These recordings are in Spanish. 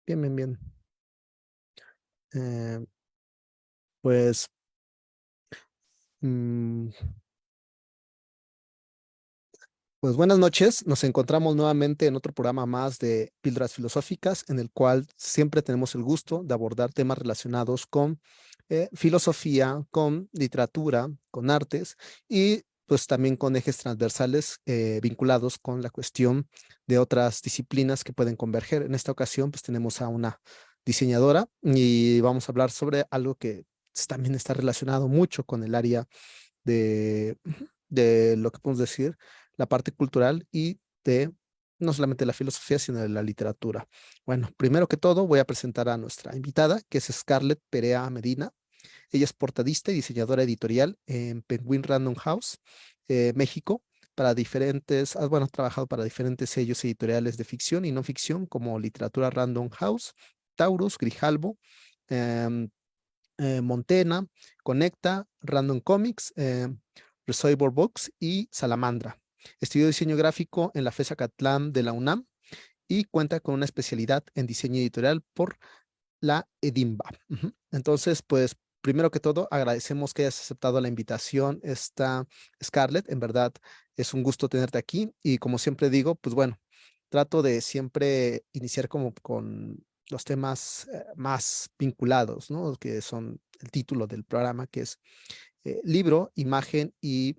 Bien, bien, bien. Eh, pues, mm, pues buenas noches. Nos encontramos nuevamente en otro programa más de Píldoras Filosóficas, en el cual siempre tenemos el gusto de abordar temas relacionados con filosofía, con literatura, con artes y pues también con ejes transversales vinculados con la cuestión de otras disciplinas que pueden converger. En esta ocasión, pues tenemos a una diseñadora y vamos a hablar sobre algo que también está relacionado mucho con el área de, de lo que podemos decir, la parte cultural y de no solamente la filosofía, sino de la literatura. Bueno, primero que todo voy a presentar a nuestra invitada, que es Scarlett Perea Medina. Ella es portadista y diseñadora editorial en Penguin Random House, México, para diferentes, bueno, ha trabajado para diferentes sellos editoriales de ficción y no ficción, como Literatura Random House, Taurus, Grijalbo, em, Montena, Conecta, Random Comics, Reservoir Books y Salamandra. Estudió diseño gráfico en la FES Acatlán de la UNAM y cuenta con una especialidad en diseño editorial por la EDIMBA. Entonces, pues, primero que todo, agradecemos que hayas aceptado la invitación, esta Scarlett. En verdad, es un gusto tenerte aquí y como siempre digo, pues bueno, trato de siempre iniciar como con los temas más vinculados, ¿no? Que son el título del programa, que es libro, imagen y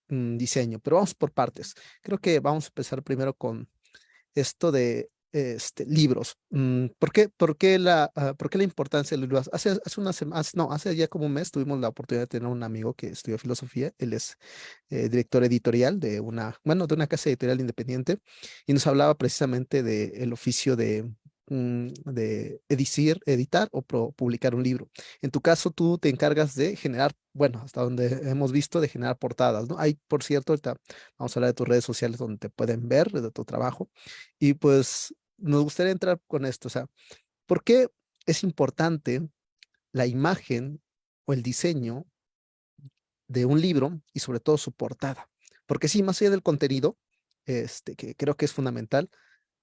diseño. Pero vamos por partes. Creo que vamos a empezar primero con esto de libros. ¿Por qué la importancia de los libros? Hace unas semanas, no, hace ya como un mes tuvimos la oportunidad de tener un amigo que estudió filosofía. Él es director editorial de de una casa editorial independiente y nos hablaba precisamente del oficio de editar o publicar un libro. En tu caso, tú te encargas de generar, bueno, hasta donde hemos visto, de generar portadas, ¿no? Hay, por cierto, ahorita vamos a hablar de tus redes sociales donde te pueden ver de tu trabajo y pues nos gustaría entrar con esto, o sea, ¿por qué es importante la imagen o el diseño de un libro y sobre todo su portada? Porque sí, más allá del contenido, que creo que es fundamental,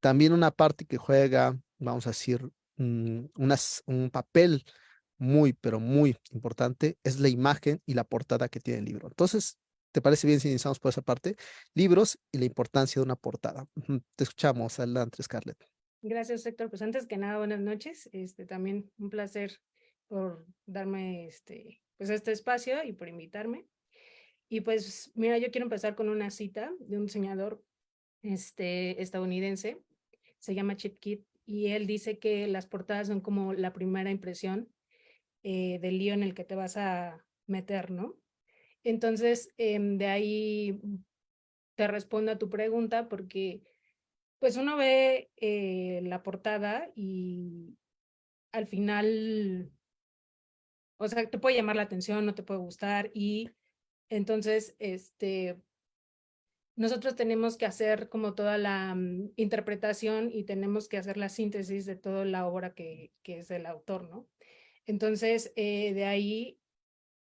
también una parte que juega, vamos a decir, un papel muy, pero muy importante es la imagen y la portada que tiene el libro. Entonces, ¿te parece bien si iniciamos por esa parte? Libros y la importancia de una portada. Te escuchamos. Adelante, Scarlett. Gracias, Héctor. Pues antes que nada, buenas noches. También un placer por darme pues este espacio y por invitarme. Y pues, mira, yo quiero empezar con una cita de un diseñador estadounidense, se llama Chip Kidd, y él dice que las portadas son como la primera impresión del lío en el que te vas a meter, ¿no? Entonces, de ahí te respondo a tu pregunta porque pues uno ve la portada y al final, o sea, te puede llamar la atención, no te puede gustar y entonces, nosotros tenemos que hacer como toda la interpretación y tenemos que hacer la síntesis de toda la obra que es del autor, ¿no? Entonces, de ahí,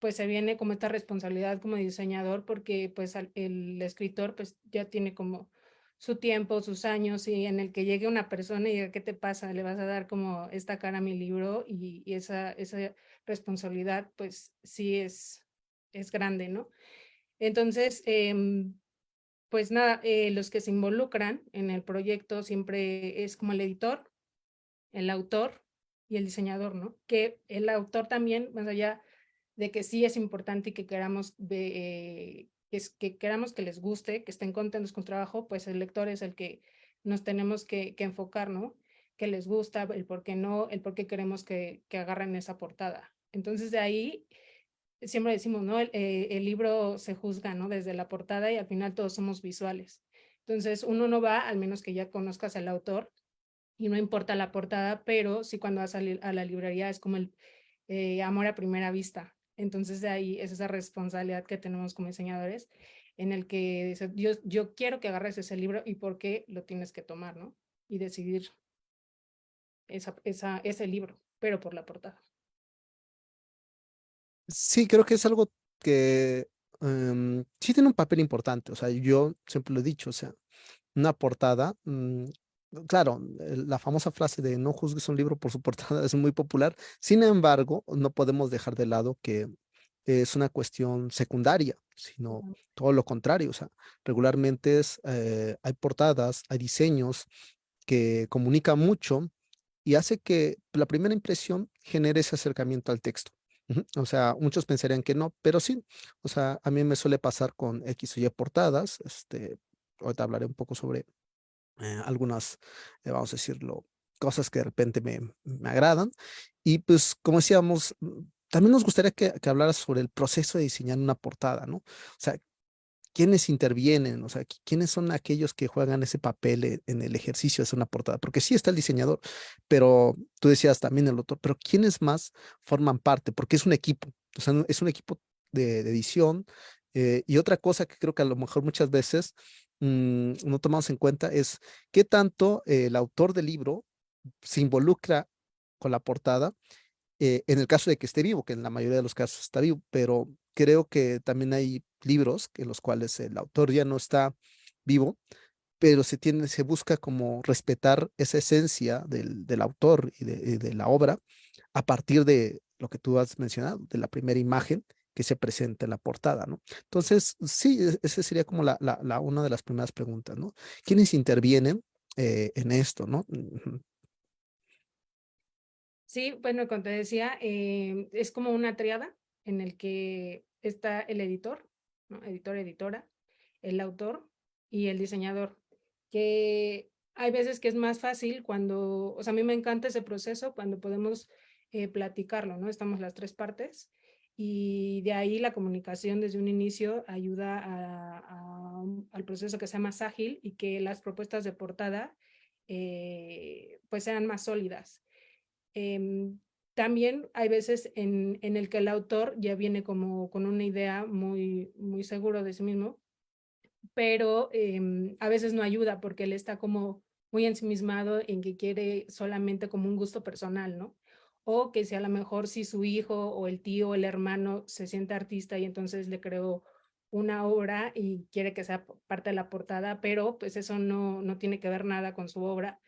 pues se viene como esta responsabilidad como diseñador porque pues el escritor pues ya tiene como su tiempo, sus años y en el que llegue una persona y diga, ¿qué te pasa? Le vas a dar como esta cara a mi libro y esa responsabilidad pues sí es grande, ¿no? Entonces, pues nada, los que se involucran en el proyecto siempre es como el editor, el autor y el diseñador, ¿no? Que el autor también, más allá de que sí es importante y que queramos, que queramos que les guste, que estén contentos con su trabajo, pues el lector es el que nos tenemos que enfocar, ¿no? Que les gusta, el por qué no, el por qué queremos que agarren esa portada. Entonces de ahí siempre decimos, ¿no? El libro se juzga, ¿no? Desde la portada y al final todos somos visuales. Entonces uno no va, al menos que ya conozcas al autor, y no importa la portada, pero sí cuando vas a la librería es como el amor a primera vista. Entonces de ahí es esa responsabilidad que tenemos como diseñadores en el que dice, yo quiero que agarres ese libro y por qué lo tienes que tomar, ¿no? Y decidir ese libro, pero por la portada. Sí, creo que es algo que sí tiene un papel importante. O sea, yo siempre lo he dicho, o sea, una portada. claro, la famosa frase de no juzgues un libro por su portada es muy popular. Sin embargo, no podemos dejar de lado que es una cuestión secundaria, sino Ujú. todo lo contrario. O sea, regularmente hay portadas, hay diseños que comunican mucho y hace que la primera impresión genere ese acercamiento al texto. Ujú. O sea, muchos pensarían que no, pero sí. O sea, a mí me suele pasar con X o Y portadas. Ahorita hablaré un poco sobre algunas, vamos a decirlo, cosas que de repente me agradan. Y pues, como decíamos, también nos gustaría que hablaras sobre el proceso de diseñar una portada, ¿no? O sea, quiénes intervienen, o sea, quiénes son aquellos que juegan ese papel en el ejercicio de hacer una portada, porque sí está el diseñador, pero tú decías también el autor, pero quiénes más forman parte, porque es un equipo, o sea, es un equipo de edición. Y otra cosa que creo que a lo mejor muchas veces no tomamos en cuenta es qué tanto el autor del libro se involucra con la portada en el caso de que esté vivo, que en la mayoría de los casos está vivo, pero creo que también hay libros en los cuales el autor ya no está vivo, pero se busca como respetar esa esencia del autor y de la obra a partir de lo que tú has mencionado, de la primera imagen que se presenta en la portada, ¿no? Entonces, sí, esa sería como una de las primeras preguntas, ¿no? ¿Quiénes intervienen en esto, ¿no? Ujú. Sí, bueno, como te decía, es como una triada en el que está el editor, ¿no? Editor, editora, el autor y el diseñador, que hay veces que es más fácil cuando, o sea, a mí me encanta ese proceso cuando podemos platicarlo, ¿no? Estamos las tres partes y de ahí la comunicación desde un inicio ayuda al proceso que sea más ágil y que las propuestas de portada pues sean más sólidas. También hay veces en el que el autor ya viene como con una idea muy seguro de sí mismo, pero a veces no ayuda porque él está como muy ensimismado en que quiere solamente como un gusto personal, ¿no? O que si a lo mejor si su hijo o el tío o el hermano se siente artista y entonces le creó una obra y quiere que sea parte de la portada, pero pues eso no tiene que ver nada con su obra.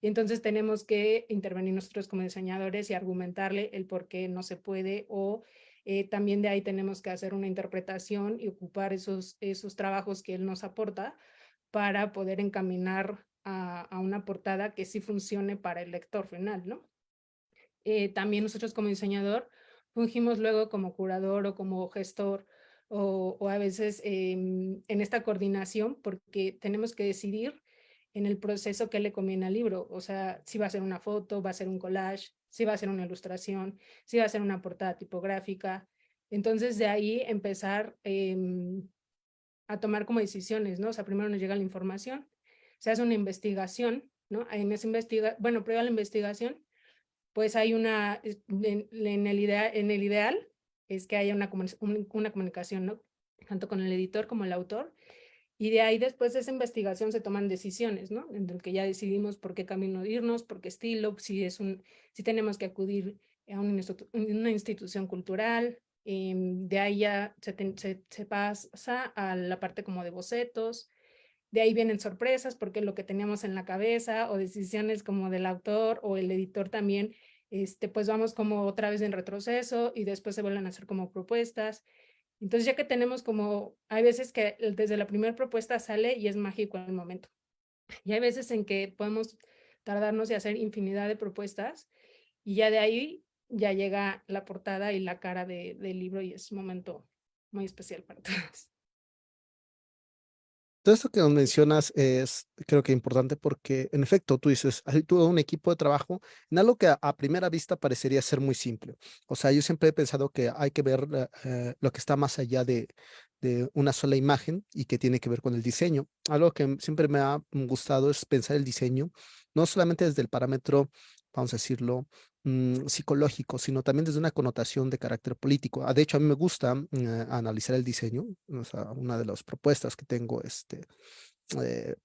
Y entonces tenemos que intervenir nosotros como diseñadores y argumentarle el por qué no se puede o también de ahí tenemos que hacer una interpretación y ocupar esos trabajos que él nos aporta para poder encaminar a una portada que sí funcione para el lector final, ¿no? También nosotros como diseñador fungimos luego como curador o como gestor o a veces en esta coordinación porque tenemos que decidir en el proceso qué le conviene al libro, o sea, si va a ser una foto, va a ser un collage, si va a ser una ilustración, si va a ser una portada tipográfica. Entonces de ahí empezar a tomar como decisiones, ¿no? O sea, primero nos llega la información, se hace una investigación, ¿no? En esa bueno, previo a la investigación pues hay en el ideal es que haya una comunicación, ¿no? Tanto con el editor como el autor. Y de ahí después de esa investigación se toman decisiones, ¿no? En el que ya decidimos por qué camino irnos, por qué estilo, si tenemos que acudir a una institución cultural. De ahí ya se pasa a la parte como de bocetos, de ahí vienen sorpresas porque lo que teníamos en la cabeza o decisiones como del autor o el editor también, pues vamos como otra vez en retroceso y después se vuelven a hacer como propuestas. Entonces ya que tenemos como, hay veces que desde la primera propuesta sale y es mágico el momento. Y hay veces en que podemos tardarnos y hacer infinidad de propuestas y ya de ahí ya llega la portada y la cara del libro y es un momento muy especial para todos. Todo esto que nos mencionas es, creo que importante porque, en efecto, tú dices, hay todo un equipo de trabajo en algo que a primera vista parecería ser muy simple. O sea, yo siempre he pensado que hay que ver lo que está más allá de una sola imagen y que tiene que ver con el diseño. Algo que siempre me ha gustado es pensar el diseño, no solamente desde el parámetro, vamos a decirlo, psicológico, sino también desde una connotación de carácter político. De hecho, a mí me gusta analizar el diseño. O sea, una de las propuestas que tengo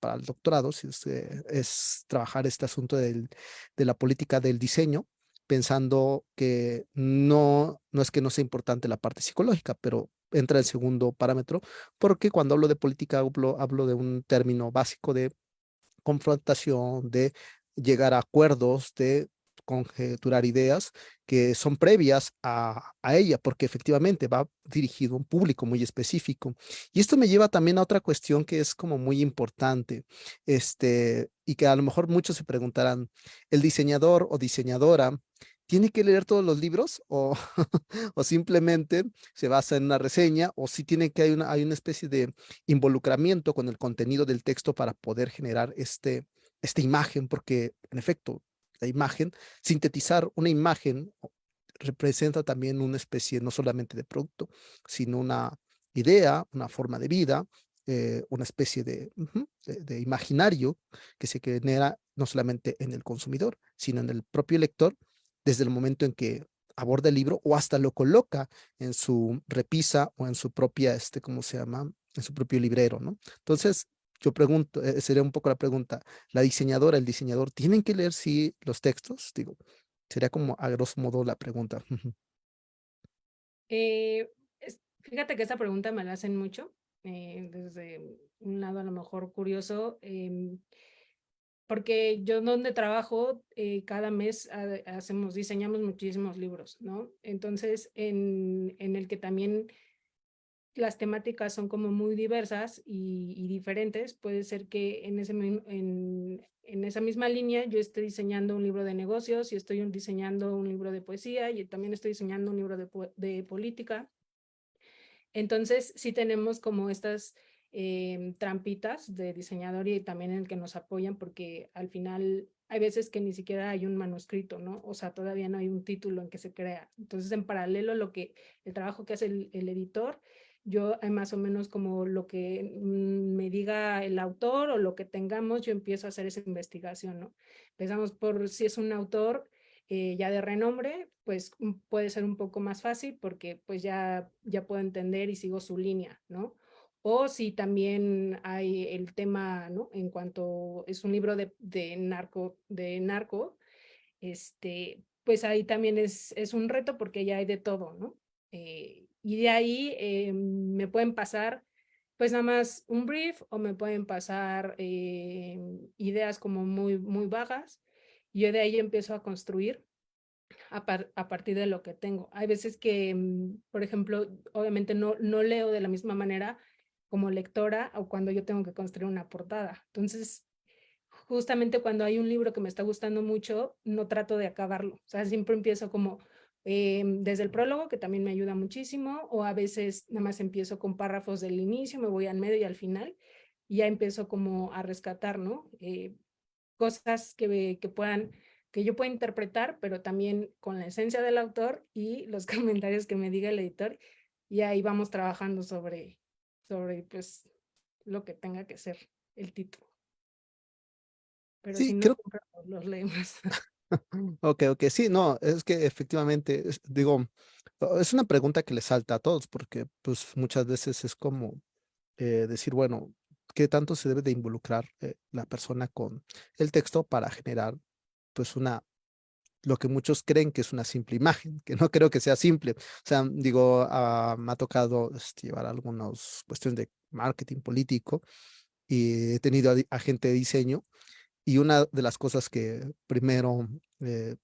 para el doctorado es trabajar este asunto de la política del diseño, pensando que no es que no sea importante la parte psicológica, pero entra el segundo parámetro, porque cuando hablo de política hablo de un término básico de confrontación, de llegar a acuerdos, de conjeturar ideas que son previas a ella, porque efectivamente va dirigido a un público muy específico. Y esto me lleva también a otra cuestión que es como muy importante, y que a lo mejor muchos se preguntarán, ¿el diseñador o diseñadora tiene que leer todos los libros o, o simplemente se basa en una reseña o si tiene que hay una especie de involucramiento con el contenido del texto para poder generar esta imagen? Porque en efecto, la imagen, sintetizar una imagen representa también una especie no solamente de producto, sino una idea, una forma de vida, una especie de imaginario que se genera no solamente en el consumidor, sino en el propio lector, desde el momento en que aborda el libro o hasta lo coloca en su repisa o en su propia, ¿cómo se llama? En su propio librero, ¿no? Entonces, yo pregunto, sería un poco la pregunta, ¿la diseñadora, el diseñador, tienen que leer sí los textos? Digo, sería como a grosso modo la pregunta. Fíjate que esta pregunta me la hacen mucho, desde un lado a lo mejor curioso, porque yo donde trabajo, cada mes diseñamos muchísimos libros, ¿no? Entonces, en el que también las temáticas son como muy diversas y diferentes, puede ser que en esa misma línea yo esté diseñando un libro de negocios y estoy diseñando un libro de poesía y también estoy diseñando un libro de política. Entonces, sí tenemos como estas trampitas de diseñador y también en el que nos apoyan, porque al final hay veces que ni siquiera hay un manuscrito, ¿no? O sea, todavía no hay un título en que se crea. Entonces, en paralelo, el trabajo que hace el editor, yo más o menos como lo que me diga el autor o lo que tengamos, yo empiezo a hacer esa investigación, ¿no? Empezamos por si es un autor ya de renombre, pues puede ser un poco más fácil porque pues ya puedo entender y sigo su línea, ¿no? O si también hay el tema, ¿no? En cuanto es un libro de narco, pues ahí también es un reto porque ya hay de todo, ¿no? Y de ahí me pueden pasar pues nada más un brief o me pueden pasar ideas como muy, muy vagas. Y yo de ahí empiezo a construir a partir de lo que tengo. Hay veces que, por ejemplo, obviamente no leo de la misma manera como lectora o cuando yo tengo que construir una portada. Entonces, justamente cuando hay un libro que me está gustando mucho, no trato de acabarlo. O sea, siempre empiezo como desde el prólogo, que también me ayuda muchísimo, o a veces nada más empiezo con párrafos del inicio, me voy al medio y al final, y ya empiezo como a rescatar, ¿no? Cosas que yo pueda interpretar, pero también con la esencia del autor y los comentarios que me diga el editor, y ahí vamos trabajando sobre pues lo que tenga que ser el título. Pero si Sí, no, creo. siempre los leemos. Ok, ok, sí, no, es que efectivamente, digo, es una pregunta que le salta a todos, porque pues muchas veces es como decir, bueno, ¿qué tanto se debe de involucrar la persona con el texto para generar pues lo que muchos creen que es una simple imagen, que no creo que sea simple? O sea, digo, me ha tocado llevar algunas cuestiones de marketing político y he tenido a gente de diseño. Y una de las cosas que primero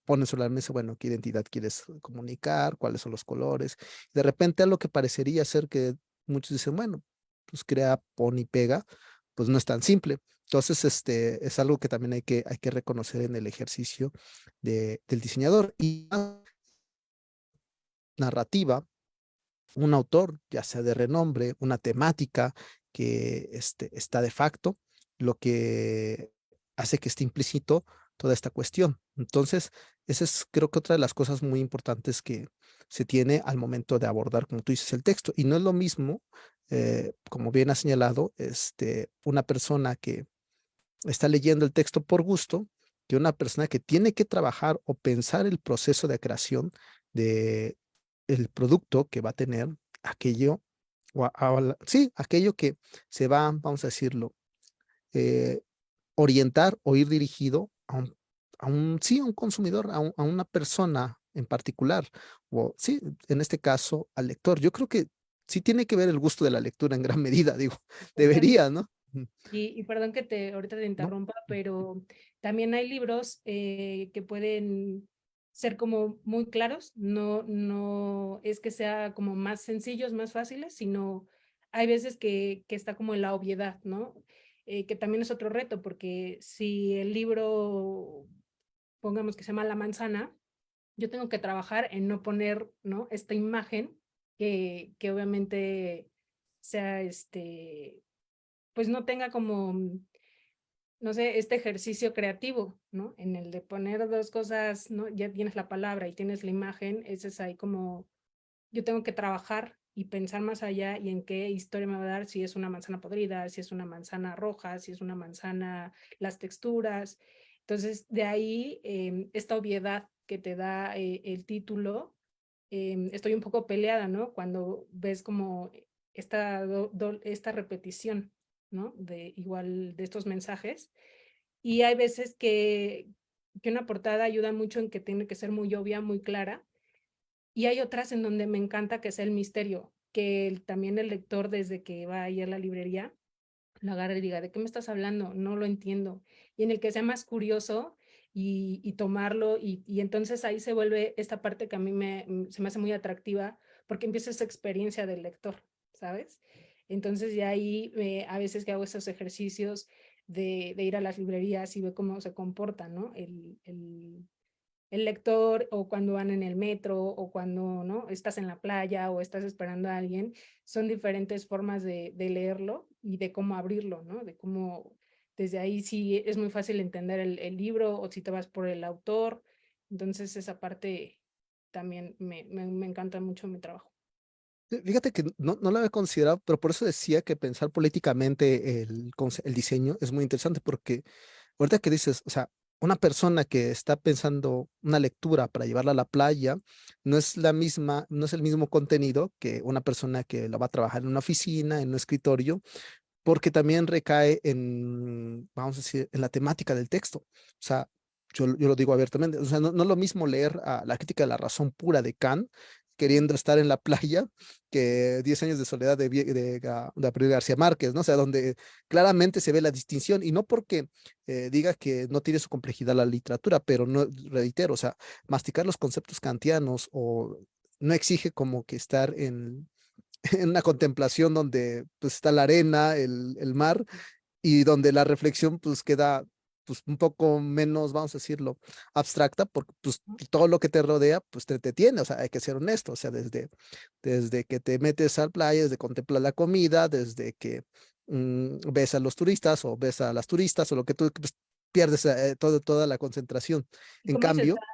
ponen sobre la mesa, bueno, ¿qué identidad quieres comunicar? ¿Cuáles son los colores? De repente, a lo que parecería ser que muchos dicen, bueno, pues crea, pon y pega, pues no es tan simple. Entonces, es algo que también hay que reconocer en el ejercicio del diseñador. Y narrativa, un autor, ya sea de renombre, una temática que está de facto, lo que hace que esté implícito toda esta cuestión. Entonces, esa es creo que otra de las cosas muy importantes que se tiene al momento de abordar, como tú dices, el texto. Y no es lo mismo, como bien ha señalado, una persona que está leyendo el texto por gusto, que una persona que tiene que trabajar o pensar el proceso de creación de el producto que va a tener aquello, sí, aquello que se va, vamos a decirlo, eh, orientar o ir dirigido sí, a un consumidor, a una persona en particular, o sí, en este caso, al lector. Yo creo que sí tiene que ver el gusto de la lectura en gran medida, digo, debería, Totalmente. ¿no? Ujú. Y perdón que ahorita te ¿No? interrumpa, pero también hay libros que pueden ser como muy claros, no es que sea como más sencillos, más fáciles, sino hay veces que está como en la obviedad, ¿no? Que también es otro reto, porque si el libro, pongamos que se llama La manzana, yo tengo que trabajar en no poner, ¿no? Esta imagen que obviamente sea pues no tenga como, no sé, este ejercicio creativo, ¿no? En el de poner dos cosas, ¿no? Ya tienes la palabra y tienes la imagen, ese es ahí como, yo tengo que trabajar y pensar más allá y en qué historia me va a dar, si es una manzana podrida, si es una manzana roja, si es una manzana, las texturas. Entonces, de ahí, esta obviedad que te da el título, estoy un poco peleada, ¿no? Cuando ves como esta repetición, ¿no? De igual de estos mensajes. Y hay veces que una portada ayuda mucho en que tiene que ser muy obvia, muy clara. Y hay otras en donde me encanta que sea el misterio, que también el lector desde que va a ir a la librería lo agarre y diga, ¿de qué me estás hablando? No lo entiendo. Y en el que sea más curioso y tomarlo y entonces ahí se vuelve esta parte que a mí se me hace muy atractiva porque empieza esa experiencia del lector, ¿sabes? Entonces ya ahí a veces que hago esos ejercicios de ir a las librerías y ver cómo se comporta, ¿no? El lector o cuando van en el metro o cuando, ¿no? Estás en la playa o estás esperando a alguien, son diferentes formas de leerlo y de cómo abrirlo, ¿no? De cómo, desde ahí sí es muy fácil entender el libro o si te vas por el autor. Entonces esa parte también me encanta mucho mi trabajo. Fíjate que no lo había considerado, pero por eso decía que pensar políticamente el diseño es muy interesante, porque ahorita que dices, o sea, una persona que está pensando una lectura para llevarla a la playa, no es la misma, no es el mismo contenido que una persona que la va a trabajar en una oficina, en un escritorio, porque también recae en, vamos a decir, en la temática del texto. O sea, yo lo digo abiertamente, o sea, no es lo mismo leer la crítica de la razón pura de Kant, Sí. queriendo estar en la playa, que 10 años de soledad de Gabriel García Márquez, ¿no? O sea, donde claramente se ve la distinción, y no porque diga que no tiene su complejidad la literatura, pero no, reitero, o sea, masticar los conceptos kantianos o no exige como que estar en una contemplación donde pues está la arena, el mar, y donde la reflexión pues queda pues un poco menos, vamos a decirlo, abstracta, porque pues todo lo que te rodea pues te tiene, o sea, hay que ser honesto, o sea, desde que te metes al playa, desde contemplar la comida, desde que ves a los turistas o ves a las turistas o lo que tú pues, pierdes toda la concentración. ¿Y En cómo se cambio, está?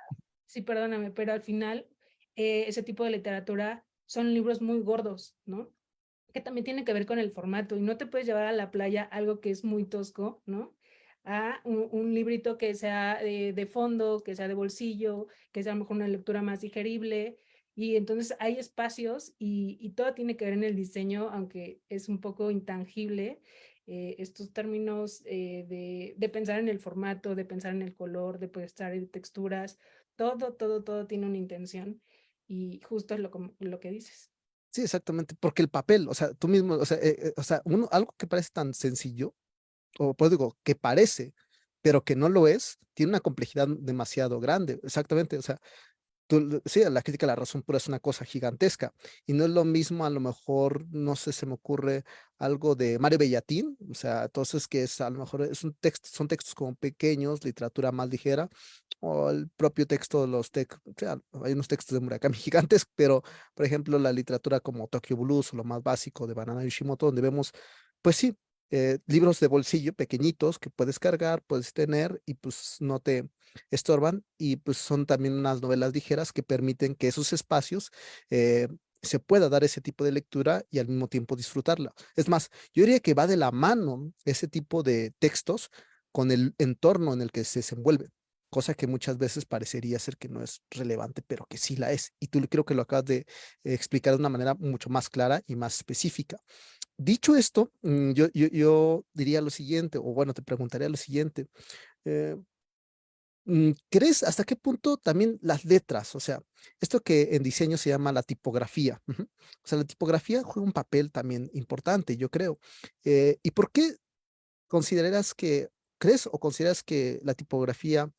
Sí, perdóname, pero al final ese tipo de literatura son libros muy gordos, ¿no? Que también tiene que ver con el formato y no te puedes llevar a la playa algo que es muy tosco, ¿no? A un librito que sea de fondo, que sea de bolsillo, que sea a lo mejor una lectura más digerible. Y entonces hay espacios y todo tiene que ver en el diseño, aunque es un poco intangible, estos términos de pensar en el formato, de pensar en el color, de pensar en texturas, todo tiene una intención y justo es lo que dices. sí, exactamente, porque el papel, o sea, tú mismo, o sea, algo que parece tan sencillo, o pues digo, que parece, pero que no lo es, tiene una complejidad demasiado grande. Exactamente, o sea, sí, la crítica a la razón pura es una cosa gigantesca, y no es lo mismo, a lo mejor, no sé, se me ocurre algo de Mario Bellatín, o sea, entonces que es, a lo mejor es un texto, son textos como pequeños, literatura más ligera, o el propio texto de los textos, o sea, hay unos textos de Murakami gigantes, pero, por ejemplo, la literatura como Tokyo Blues, o lo más básico de Banana Yoshimoto, donde vemos, pues sí, libros de bolsillo pequeñitos que puedes cargar, puedes tener, y pues no te estorban, y pues son también unas novelas ligeras que permiten que esos espacios eh, se pueda dar ese tipo de lectura y al mismo tiempo disfrutarla. Es más, yo diría que va de la mano ese tipo de textos con el entorno en el que se desenvuelve, cosa que muchas veces parecería ser que no es relevante, pero que sí la es. Y tú creo que lo acabas de explicar de una manera mucho más clara y más específica. Dicho esto, yo diría lo siguiente, o bueno, te preguntaría lo siguiente. eh, ¿Crees hasta qué punto también las letras? O sea, esto que en diseño se llama la tipografía. Ujú. O sea, la tipografía juega un papel también importante, yo creo. ¿Y por qué? ¿Consideras que, crees o consideras que la tipografía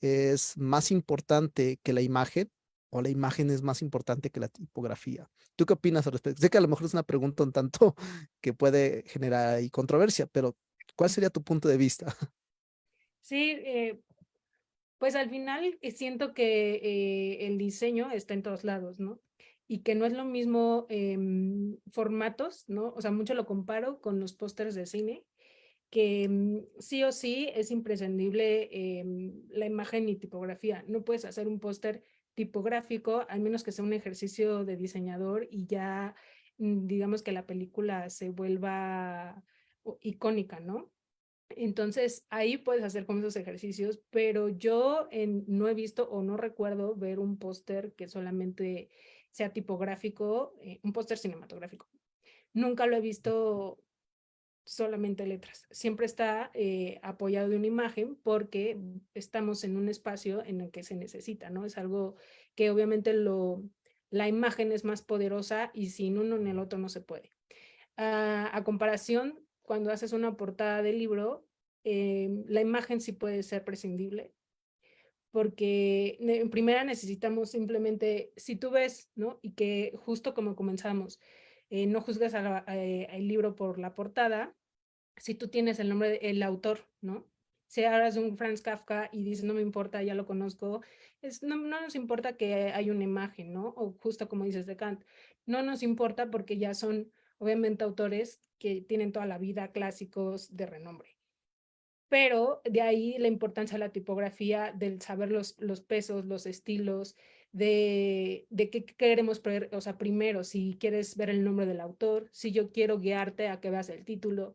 es más importante que la imagen o la imagen es más importante que la tipografía? ¿Tú qué opinas al respecto? Sé que a lo mejor es una pregunta un tanto que puede generar ahí controversia, pero ¿cuál sería tu punto de vista? Sí, pues al final siento que el diseño está en todos lados, ¿no? Y que no es lo mismo formatos, ¿no? O sea, mucho lo comparo con los pósters de cine, que sí o sí es imprescindible la imagen y tipografía. No puedes hacer un póster tipográfico, al menos que sea un ejercicio de diseñador y ya digamos que la película se vuelva icónica, ¿no? Entonces, ahí puedes hacer como esos ejercicios, pero yo no he visto o no recuerdo ver un póster que solamente sea tipográfico, un póster cinematográfico. Nunca lo he visto solamente letras. Siempre está apoyado de una imagen porque estamos en un espacio en el que se necesita, ¿no? Es algo que obviamente la imagen es más poderosa y sin uno en el otro no se puede. A comparación, cuando haces una portada de libro, la imagen sí puede ser prescindible, porque en primera necesitamos simplemente, si tú ves, ¿no? Y que justo como comenzamos, no juzgas al libro por la portada, si tú tienes el nombre del autor, ¿no? Si hablas de un Franz Kafka y dices, no me importa, ya lo conozco, no nos importa que haya una imagen, ¿no? O justo como dices de Kant, no nos importa porque ya son obviamente autores que tienen toda la vida clásicos de renombre. Pero de ahí la importancia de la tipografía, del saber los pesos, los estilos, de qué queremos, o sea, primero, si quieres ver el nombre del autor, si yo quiero guiarte a que veas el título,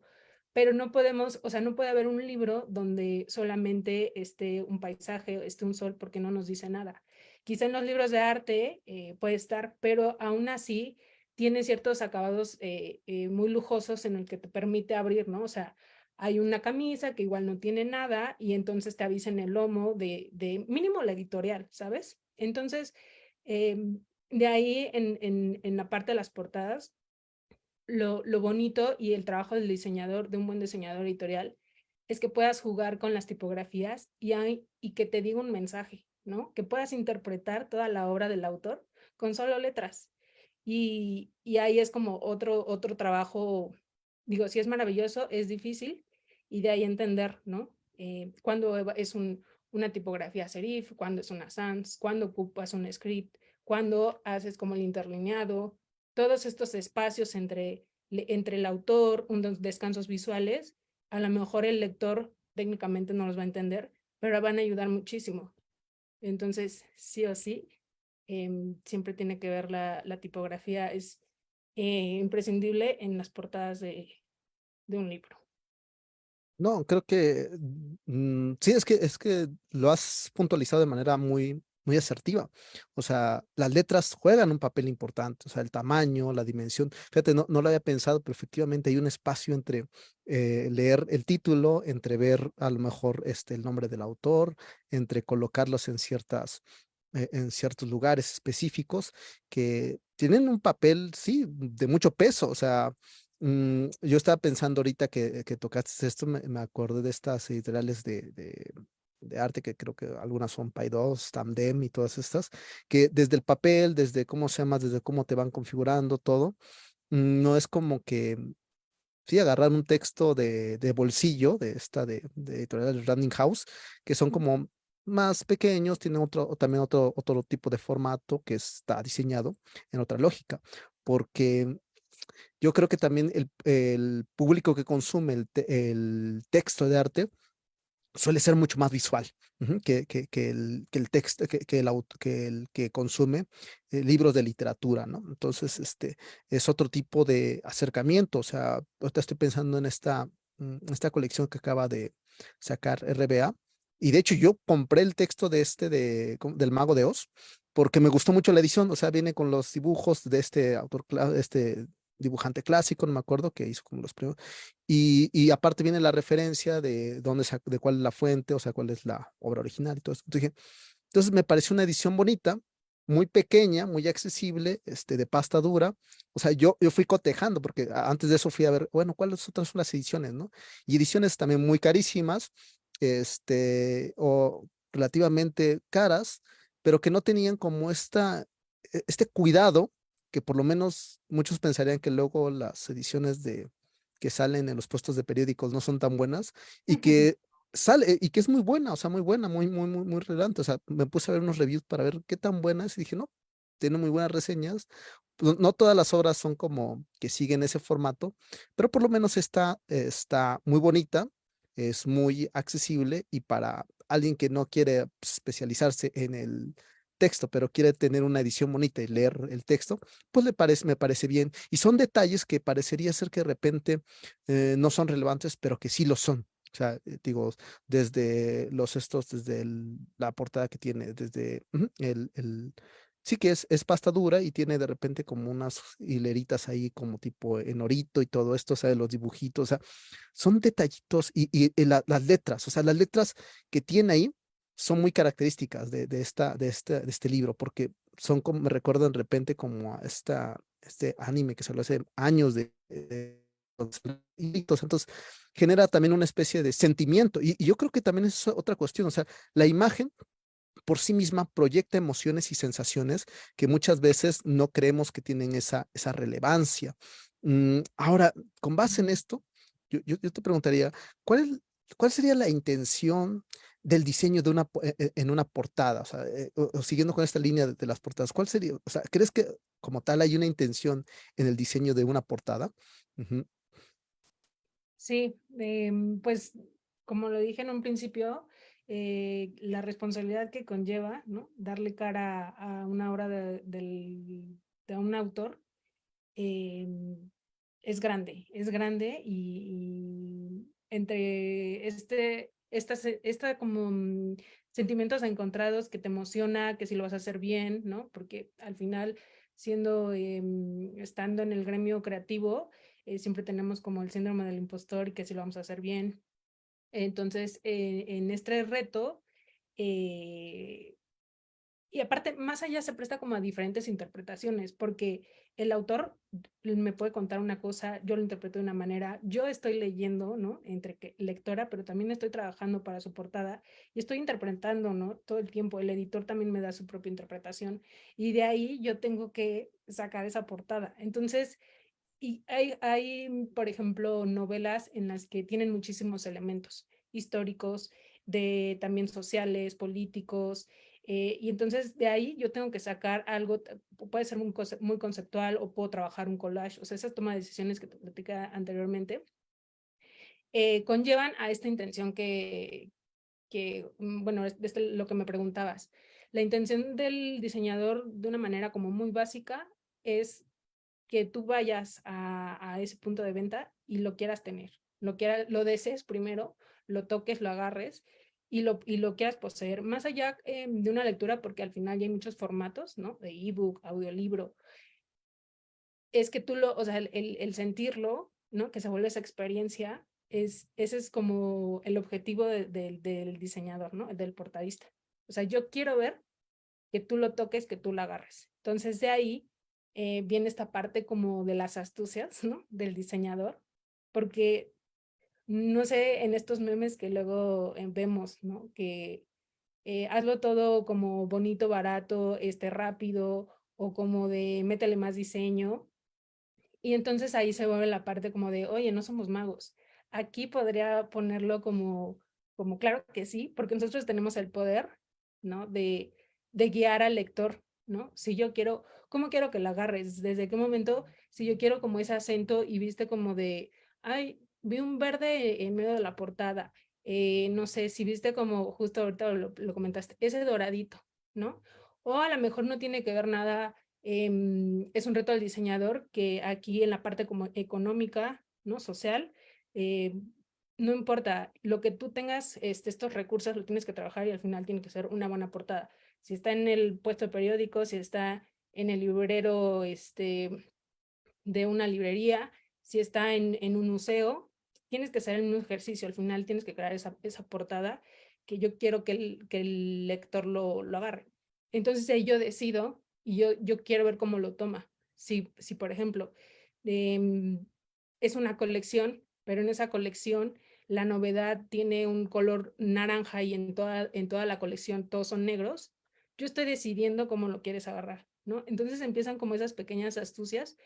pero no podemos, o sea, no puede haber un libro donde solamente esté un paisaje, esté un sol, porque no nos dice nada. Quizá en los libros de arte puede estar, pero aún así tiene ciertos acabados muy lujosos en el que te permite abrir, ¿no? O sea, hay una camisa que igual no tiene nada y entonces te avisa en el lomo de mínimo la editorial, ¿sabes? Entonces, de ahí en la parte de las portadas, lo bonito y el trabajo del diseñador, de un buen diseñador editorial, es que puedas jugar con las tipografías y que te diga un mensaje, ¿no? Que puedas interpretar toda la obra del autor con solo letras. Y ahí es como otro trabajo, digo, sí es maravilloso, es difícil, y de ahí entender, ¿no? Cuándo es una tipografía serif, cuándo es una sans, cuándo ocupas un script, cuándo haces como el interlineado, todos estos espacios entre el autor, unos descansos visuales, a lo mejor el lector técnicamente no los va a entender, pero van a ayudar muchísimo. Entonces, sí o sí, siempre tiene que ver la tipografía, es imprescindible en las portadas de un libro. No, creo que sí, es que lo has puntualizado de manera muy, muy asertiva. O sea, las letras juegan un papel importante, o sea, el tamaño, la dimensión. Fíjate, no lo había pensado, pero efectivamente hay un espacio entre leer el título, entre ver a lo mejor el nombre del autor, entre colocarlos en ciertos lugares específicos que tienen un papel, sí, de mucho peso. O sea, yo estaba pensando ahorita que tocaste esto, me acordé de estas editoriales de arte, que creo que algunas son Paidós, Tandem y todas estas, que desde el papel, desde cómo se llama, desde cómo te van configurando todo, no es como que, sí, agarrar un texto de bolsillo, de editorial Random House, que son como más pequeños, tienen también otro tipo de formato que está diseñado en otra lógica, porque yo creo que también el público que consume el texto de arte suele ser mucho más visual, que el texto, que el que consume libros de literatura, ¿no? Entonces, es otro tipo de acercamiento. O sea, ahorita estoy pensando en esta colección que acaba de sacar RBA. Y de hecho, yo compré el texto del Mago de Oz porque me gustó mucho la edición. O sea, viene con los dibujos de este autor, este dibujante clásico, no me acuerdo, que hizo como los primeros. Y aparte viene la referencia de de cuál es la fuente, o sea, cuál es la obra original y todo eso. Entonces me pareció una edición bonita, muy pequeña, muy accesible, de pasta dura. O sea, yo fui cotejando, porque antes de eso fui a ver, bueno, ¿cuáles otras son las ediciones, no? Y ediciones también muy carísimas, o relativamente caras, pero que no tenían como este cuidado, que por lo menos muchos pensarían que luego las ediciones que salen en los puestos de periódicos no son tan buenas, y que y que es muy buena, o sea, muy buena, muy relevante. O sea, me puse a ver unos reviews para ver qué tan buena es y dije, no, tiene muy buenas reseñas. No, no todas las obras son como que siguen ese formato, pero por lo menos está muy bonita, es muy accesible, y para alguien que no quiere especializarse en el texto, pero quiere tener una edición bonita y leer el texto, pues me parece bien. Y son detalles que parecería ser que de repente no son relevantes, pero que sí lo son. O sea, digo, desde la portada que tiene, desde sí que es pasta dura, y tiene de repente como unas hileritas ahí como tipo en orito y todo esto, o sea, de los dibujitos, o sea, son detallitos, las letras, o sea, las letras que tiene ahí son muy características de este libro, porque son como, me recuerdan de repente como a este anime que salió hace años entonces genera también una especie de sentimiento, y yo creo que también es otra cuestión, o sea, la imagen por sí misma proyecta emociones y sensaciones que muchas veces no creemos que tienen esa relevancia. Ahora, con base en esto, yo te preguntaría, ¿cuál sería la intención del diseño en una portada? O sea, o siguiendo con esta línea de las portadas, ¿cuál sería? O sea, ¿crees que como tal hay una intención en el diseño de una portada? Ujú. Sí, pues como lo dije en un principio, la responsabilidad que conlleva, ¿no? Darle cara a una obra de un autor, em, es grande y entre esta como sentimientos encontrados que te emociona, que si lo vas a hacer bien, ¿no? Porque al final, estando en el gremio creativo, siempre tenemos como el síndrome del impostor y que si lo vamos a hacer bien. Entonces, en este reto, eh, y aparte, más allá se presta como a diferentes interpretaciones, porque el autor me puede contar una cosa, yo lo interpreto de una manera, yo estoy leyendo, ¿no? Entre que lectora, pero también estoy trabajando para su portada y estoy interpretando, ¿no? Todo el tiempo. El editor también me da su propia interpretación y de ahí yo tengo que sacar esa portada. Entonces, y por ejemplo, novelas en las que tienen muchísimos elementos históricos, de también sociales, políticos, y entonces de ahí yo tengo que sacar algo, puede ser muy conceptual o puedo trabajar un collage, o sea, esas toma de decisiones que te platicé anteriormente, conllevan a esta intención bueno, es lo que me preguntabas. La intención del diseñador de una manera como muy básica es que tú vayas a ese punto de venta y lo quieras tener, lo desees primero, lo toques, lo agarres y lo quieras poseer, más allá de una lectura, porque al final ya hay muchos formatos, ¿no? De ebook, audiolibro, es que o sea, el sentirlo, ¿no? Que se vuelve esa experiencia, ese es como el objetivo del diseñador, ¿no? Del portadista. O sea, yo quiero ver que tú lo toques, que tú lo agarres. Entonces de ahí viene esta parte como de las astucias, ¿no? Del diseñador, porque no sé, en estos memes que luego vemos, ¿no? Que hazlo todo como bonito, barato, rápido, o como de métele más diseño. Y entonces ahí se vuelve la parte como de, oye, no somos magos. Aquí podría ponerlo como claro que sí, porque nosotros tenemos el poder, ¿no? De guiar al lector, ¿no? Si yo quiero, ¿cómo quiero que lo agarres? ¿Desde qué momento? Si yo quiero como ese acento y viste como de, ay, vi un verde en medio de la portada. No sé, si viste como justo ahorita lo comentaste, ese doradito, ¿no? O a lo mejor no tiene que ver nada, es un reto del diseñador que aquí en la parte como económica, ¿no? Social, eh, no importa, lo que tú tengas, estos recursos lo tienes que trabajar y al final tiene que ser una buena portada. Si está en el puesto de periódico, si está en el librero de una librería, si está en un museo, tienes que hacer un ejercicio, al final tienes que crear esa portada que yo quiero que el lector lo agarre. Entonces ahí yo decido y yo quiero ver cómo lo toma. Si por ejemplo, es una colección, pero en esa colección la novedad tiene un color naranja y en toda la colección todos son negros, yo estoy decidiendo cómo lo quieres agarrar, ¿no? Entonces empiezan como esas pequeñas astucias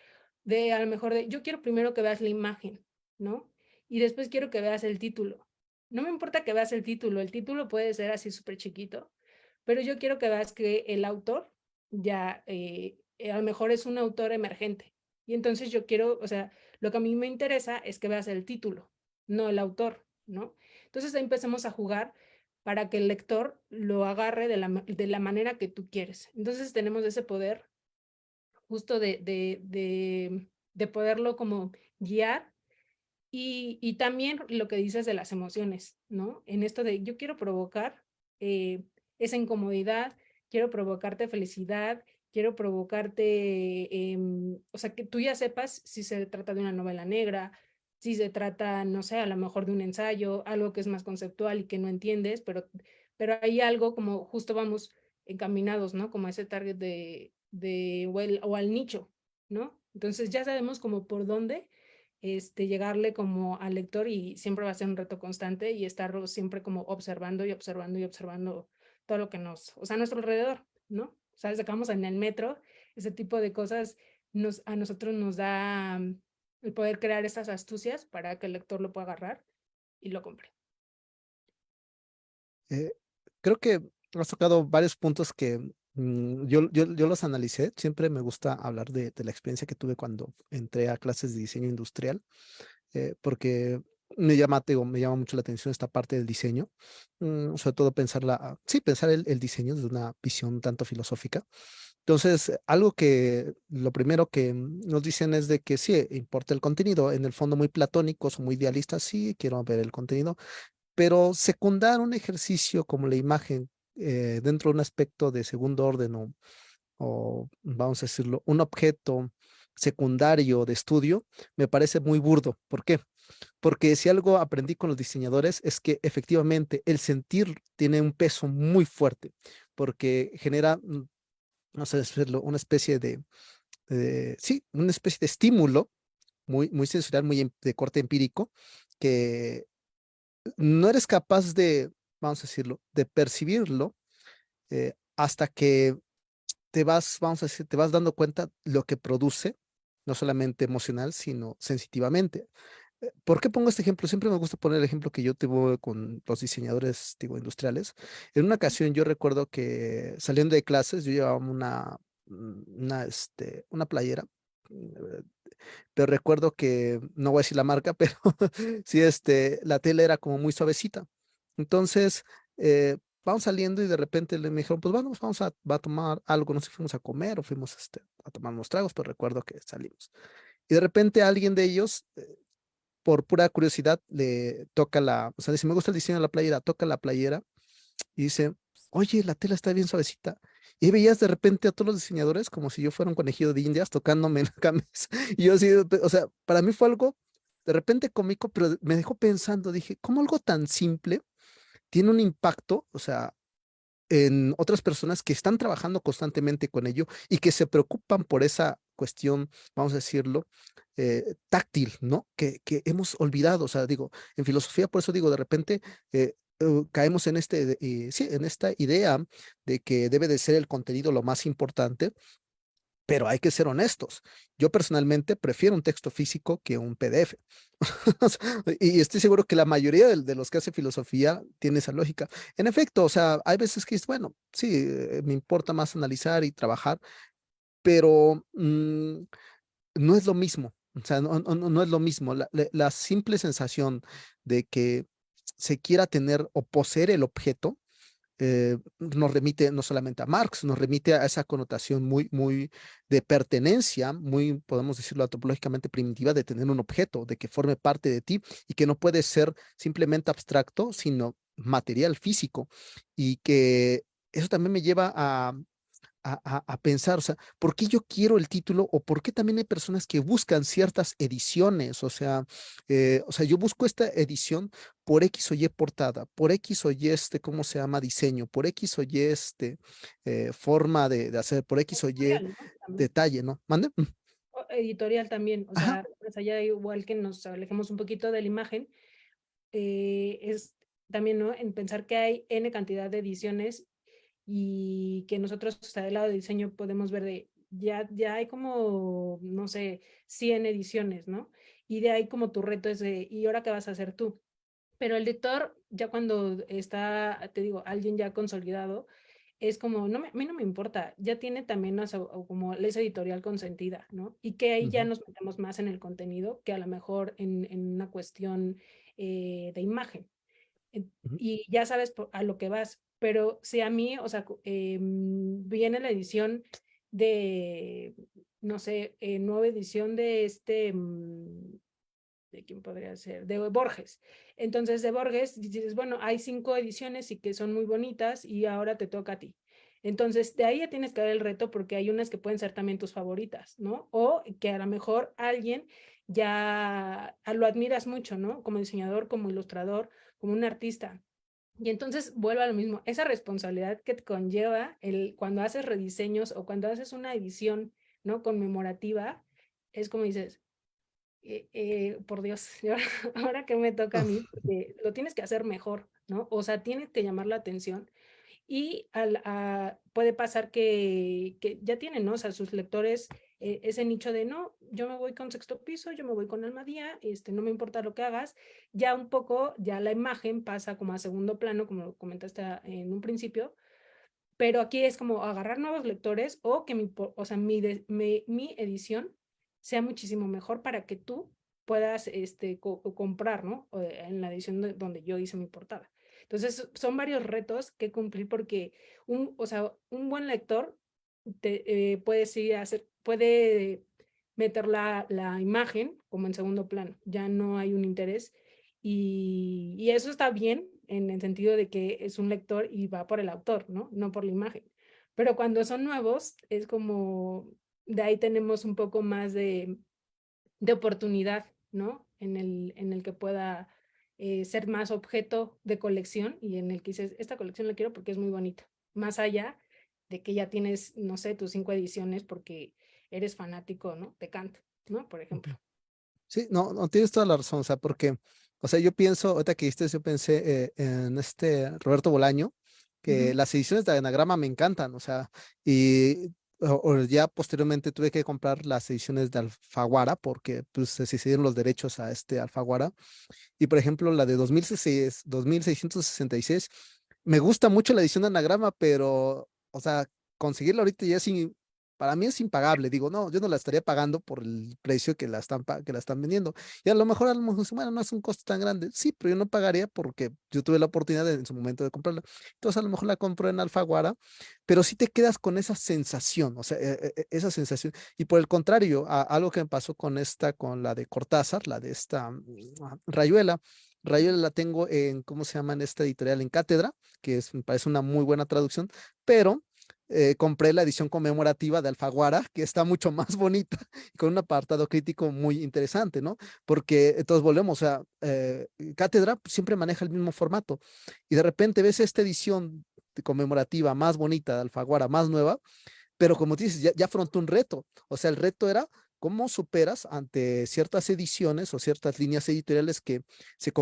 de a lo mejor de, yo quiero primero que veas la imagen, ¿no? Y después quiero que veas el título. No me importa que veas el título puede ser así súper chiquito, pero yo quiero que veas que el autor ya a lo mejor es un autor emergente. Y entonces yo quiero, o sea, lo que a mí me interesa es que veas el título, no el autor, ¿no? Entonces ahí empecemos a jugar para que el lector lo agarre de la manera que tú quieres. Entonces tenemos ese poder justo de poderlo como guiar y también lo que dices de las emociones, ¿no? En esto de yo quiero provocar esa incomodidad, quiero provocarte felicidad, quiero provocarte, o sea, que tú ya sepas si se trata de una novela negra, si se trata, no sé, a lo mejor de un ensayo, algo que es más conceptual y que no entiendes, pero hay algo como justo vamos encaminados, ¿no? Como a ese target o al nicho, ¿no? Entonces ya sabemos como por dónde llegarle como al lector y siempre va a ser un reto constante y estar siempre como observando y observando y observando todo lo que o sea, a nuestro alrededor, ¿no? O sea, desde que vamos en el metro, ese tipo de cosas a nosotros nos da el poder crear estas astucias para que el lector lo pueda agarrar y lo compre. Eh, Creo que has tocado varios puntos que yo los analicé. Siempre me gusta hablar de la experiencia que tuve cuando entré a clases de diseño industrial, porque me llama mucho la atención esta parte del diseño, sobre todo sí, pensar el diseño desde una visión tanto filosófica. Entonces, algo que lo primero que nos dicen es de que sí, importa el contenido, en el fondo muy platónicos o muy idealistas, sí, quiero ver el contenido, pero secundar un ejercicio como la imagen dentro de un aspecto de segundo orden o, vamos a decirlo, un objeto secundario de estudio, me parece muy burdo. ¿Por qué? Porque si algo aprendí con los diseñadores es que efectivamente el sentir tiene un peso muy fuerte, porque genera, vamos a decirlo, una especie sí, una especie de estímulo muy sensorial, de corte empírico, que no eres capaz de, vamos a decirlo, de percibirlo hasta que vamos a decir, te vas dando cuenta lo que produce, no solamente emocional, sino sensitivamente. ¿Por qué pongo este ejemplo? Siempre me gusta poner el ejemplo que yo tuve con los diseñadores, digo, industriales. En una ocasión yo recuerdo que saliendo de clases yo llevaba una playera, eh, pero recuerdo que, no voy a decir la marca, pero sí, la tela era como muy suavecita. Entonces, vamos saliendo y de repente me dijeron, pues vamos a tomar algo, no sé si fuimos a comer o fuimos a tomar unos tragos, pero recuerdo que salimos. Y de repente alguien de ellos, por pura curiosidad, le toca o sea, dice, me gusta el diseño de la playera, toca la playera y dice, oye, la tela está bien suavecita. Y veías de repente a todos los diseñadores como si yo fuera un conejillo de indias tocándome en la camisa. Y yo así, o sea, para mí fue algo de repente cómico, pero me dejó pensando, dije, ¿cómo algo tan simple tiene un impacto, o sea, en otras personas que están trabajando constantemente con ello y que se preocupan por esa cuestión, vamos a decirlo, táctil, ¿no? Que hemos olvidado, o sea, digo, en filosofía, por eso digo, de repente caemos en sí, en esta idea de que debe de ser el contenido lo más importante, pero hay que ser honestos. Yo personalmente prefiero un texto físico que un PDF. Y estoy seguro que la mayoría de los que hace filosofía tiene esa lógica. En efecto, o sea, hay veces que es, bueno, sí, me importa más analizar y trabajar, pero no es lo mismo. O sea, no es lo mismo. La simple sensación de que se quiera tener o poseer el objeto nos remite no solamente a Marx, nos remite a esa connotación muy de pertenencia, muy, podemos decirlo antropológicamente primitiva, de tener un objeto, de que forme parte de ti y que no puede ser simplemente abstracto, sino material físico. Y que eso también me lleva a pensar, o sea, ¿por qué yo quiero el título o por qué también hay personas que buscan ciertas ediciones? O sea, yo busco esta edición por X o Y portada, por X o Y ¿cómo se llama? Diseño, por X o Y forma de hacer, por X o Y Editorial, ¿no? También. detalle, ¿no? ¿Mande? Editorial también, o Ajá. sea, más allá igual que nos alejemos un poquito de la imagen, es también, ¿no? En pensar que hay N cantidad de ediciones y que nosotros, o sea, del lado de diseño podemos ver de, ya hay como, no sé, 100 ediciones, ¿no? Y de ahí como tu reto es de, ¿y ahora qué vas a hacer tú? Pero el lector, ya cuando está, te digo, alguien ya consolidado, es como, no me, a mí no me importa, ya tiene también o como esa editorial consentida, ¿no? Y que ahí ya Ujú, nos metemos más en el contenido que a lo mejor en una cuestión de imagen. ujú, Y ya sabes a lo que vas, pero si a mí, o sea, viene la edición de, no sé, nueva edición de ¿de quién podría ser? De Borges. Entonces, de Borges dices, bueno, hay 5 ediciones y que son muy bonitas y ahora te toca a ti. Entonces, de ahí ya tienes que dar el reto porque hay unas que pueden ser también tus favoritas, ¿no? O que a lo mejor alguien ya lo admiras mucho, ¿no? Como diseñador, como ilustrador, como un artista. Y entonces vuelve a lo mismo, esa responsabilidad que te conlleva cuando haces rediseños o cuando haces una edición, ¿no? Conmemorativa, es como dices, por Dios, ahora que me toca a mí, porque lo tienes que hacer mejor, ¿no? O sea, tienes que llamar la atención y puede pasar que ya tienen, ¿no? O sea, sus lectores, ese nicho de no, yo me voy con Sexto Piso, yo me voy con Almadía, no me importa lo que hagas, ya un poco, ya la imagen pasa como a segundo plano, como lo comentaste en un principio, pero aquí es como agarrar nuevos lectores o que o sea, mi edición sea muchísimo mejor para que tú puedas comprar, ¿no? En la edición donde yo hice mi portada. Entonces, son varios retos que cumplir porque o sea, un buen lector puede sí puede meter la imagen como en segundo plano, ya no hay un interés y eso está bien en el sentido de que es un lector y va por el autor, ¿no? No por la imagen. Pero cuando son nuevos, es como, de ahí tenemos un poco más de oportunidad, ¿no? En el que pueda ser más objeto de colección y en el que dices, esta colección la quiero porque es muy bonita. Más allá de que ya tienes, no sé, tus 5 ediciones porque eres fanático, ¿no? De Kant, ¿no? Por ejemplo. ujú. Sí, no, no tienes toda la razón, o sea, porque, o sea, yo pienso, ahorita que dijiste, yo pensé en Roberto Bolaño, que Ujú. las ediciones de Anagrama me encantan, o sea, y o ya posteriormente tuve que comprar las ediciones de Alfaguara, porque pues se cedieron los derechos a Alfaguara, y por ejemplo, la de 2006, 2666, me gusta mucho la edición de Anagrama, pero, o sea, conseguirla ahorita ya es, para mí es impagable. Digo, no, yo no la estaría pagando por el precio que que la están vendiendo. Y a lo mejor, bueno, no es un costo tan grande. Sí, pero yo no pagaría porque yo tuve la oportunidad en su momento de comprarla. Entonces, a lo mejor la compro en Alfaguara, pero sí te quedas con esa sensación, o sea, esa sensación. Y por el contrario, algo que me pasó con con la de Cortázar, la de Rayuela. Rayuela la tengo en, ¿cómo se llama? En esta editorial en Cátedra, que me parece una muy buena traducción, pero compré la edición conmemorativa de Alfaguara, que está mucho más bonita, y con un apartado crítico muy interesante, ¿no? Porque entonces volvemos, o sea, Cátedra siempre maneja el mismo formato, y de repente ves esta edición conmemorativa más bonita de Alfaguara, más nueva, pero como dices, ya afrontó un reto. O sea, el reto era cómo superas ante ciertas ediciones o ciertas líneas editoriales que se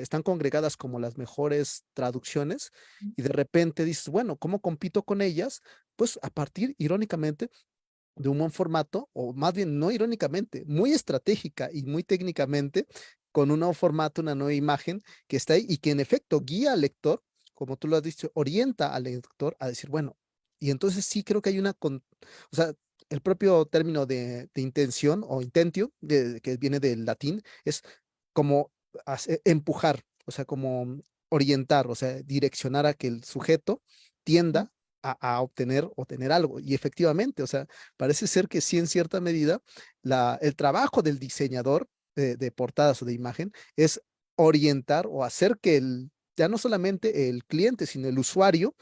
están congregadas como las mejores traducciones y de repente dices, bueno, ¿cómo compito con ellas? Pues a partir, irónicamente, de un buen formato, o más bien no irónicamente, muy estratégica y muy técnicamente, con un nuevo formato, una nueva imagen que está ahí y que en efecto guía al lector, como tú lo has dicho, orienta al lector a decir, bueno, y entonces sí creo que hay o sea, el propio término de intención o intentio, que viene del latín, es como empujar, o sea, como orientar, o sea, direccionar a que el sujeto tienda a obtener o tener algo. Y efectivamente, o sea, parece ser que sí, en cierta medida, el trabajo del diseñador de portadas o de imagen es orientar o hacer que ya no solamente el cliente, sino el usuario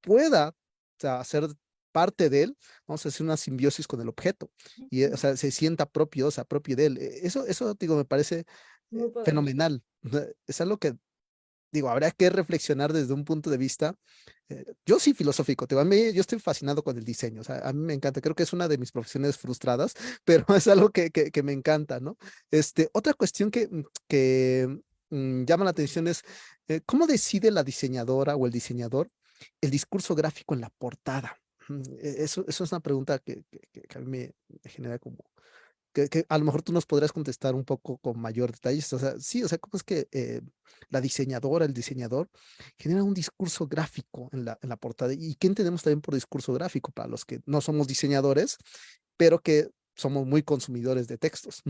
pueda, o sea, hacer parte de él, vamos a hacer una simbiosis con el objeto y, o Ujú. sea, se sienta propio, se apropie de él. Eso, digo, me parece Muy poderoso. fenomenal. O sea, es algo que, digo, habría que reflexionar desde un punto de vista, yo sí filosófico, digo, yo estoy fascinado con el diseño, o sea, a mí me encanta, creo que es una de mis profesiones frustradas, pero es algo que me encanta, ¿no? Otra cuestión que llama la atención es, ¿cómo decide la diseñadora o el diseñador el discurso gráfico en la portada? Eso es una pregunta que a mí me genera como que a lo mejor tú nos podrías contestar un poco con mayor detalle. O sea, sí, o sea, ¿cómo es que la diseñadora, el diseñador, genera un discurso gráfico en la portada? ¿Y qué entendemos también por discurso gráfico para los que no somos diseñadores, pero que somos muy consumidores de textos?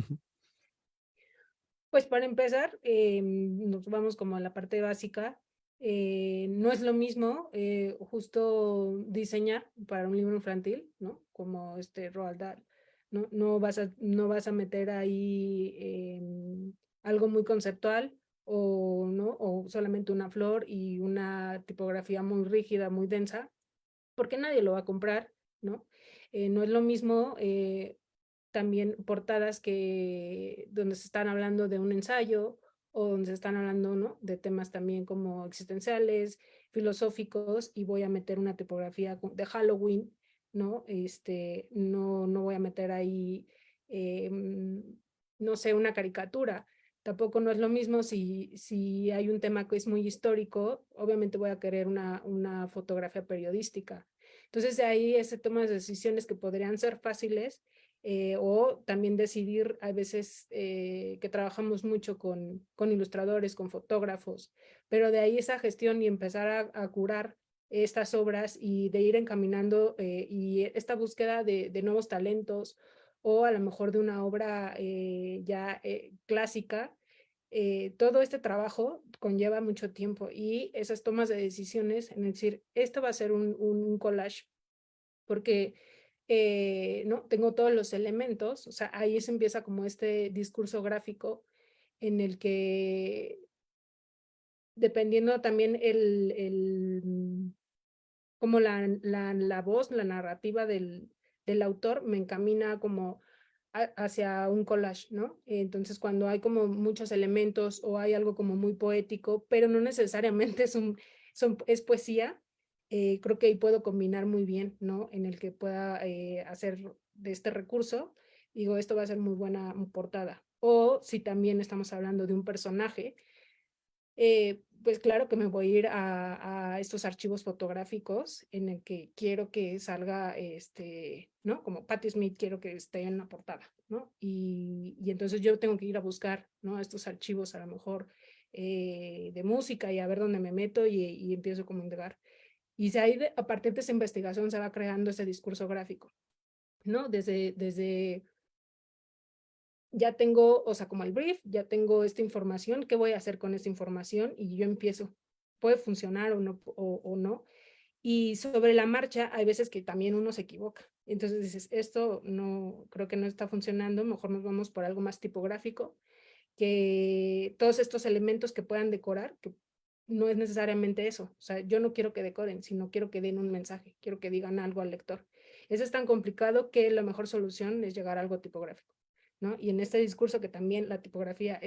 Pues para empezar, nos vamos como a la parte básica. No es lo mismo justo diseñar para un libro infantil, ¿no? Como Roald Dahl, ¿no? No vas a meter ahí algo muy conceptual o, ¿no? O solamente una flor y una tipografía muy rígida, muy densa, porque nadie lo va a comprar, ¿no? No es lo mismo también portadas donde se están hablando de un ensayo o donde se están hablando, ¿no? De temas también como existenciales, filosóficos, y voy a meter una tipografía de Halloween, ¿no? No voy a meter ahí, eh, no sé, una caricatura. Tampoco no es lo mismo si hay un tema que es muy histórico, obviamente voy a querer una fotografía periodística. Entonces, de ahí ese toma de decisiones que podrían ser fáciles, o también decidir, a veces que trabajamos mucho con ilustradores, con fotógrafos, pero de ahí esa gestión y empezar a curar estas obras y de ir encaminando y esta búsqueda de nuevos talentos o a lo mejor de una obra ya clásica. Todo este trabajo conlleva mucho tiempo y esas tomas de decisiones en decir, esto va a ser un collage, porque ¿no? Tengo todos los elementos, o sea, ahí se empieza como este discurso gráfico en el que, dependiendo también como la voz, la narrativa del autor, me encamina como hacia un collage, ¿no? Entonces, cuando hay como muchos elementos o hay algo como muy poético, pero no necesariamente es poesía, creo que ahí puedo combinar muy bien, ¿no? En el que pueda hacer de este recurso, digo, esto va a ser muy buena portada. O si también estamos hablando de un personaje, pues claro que me voy a ir a estos archivos fotográficos en el que quiero que salga, ¿no? Como Patti Smith, quiero que esté en la portada, ¿no? Y entonces yo tengo que ir a buscar, ¿no? Estos archivos a lo mejor de música y a ver dónde me meto y empiezo como a indagar. Y a partir de esa investigación se va creando ese discurso gráfico, ¿no? Desde ya tengo, o sea, como el brief, ya tengo esta información, ¿qué voy a hacer con esta información? Y yo empiezo, puede funcionar o no, o no. Y sobre la marcha, hay veces que también uno se equivoca. Entonces dices, esto no, creo que no está funcionando, mejor nos vamos por algo más tipográfico, que todos estos elementos que puedan decorar, que no es necesariamente eso. O sea, yo no quiero que decoren, sino quiero que den un mensaje, quiero que digan algo al lector. Eso es tan complicado que la mejor solución es llegar a algo tipográfico, ¿no? Y en este discurso que también la tipografía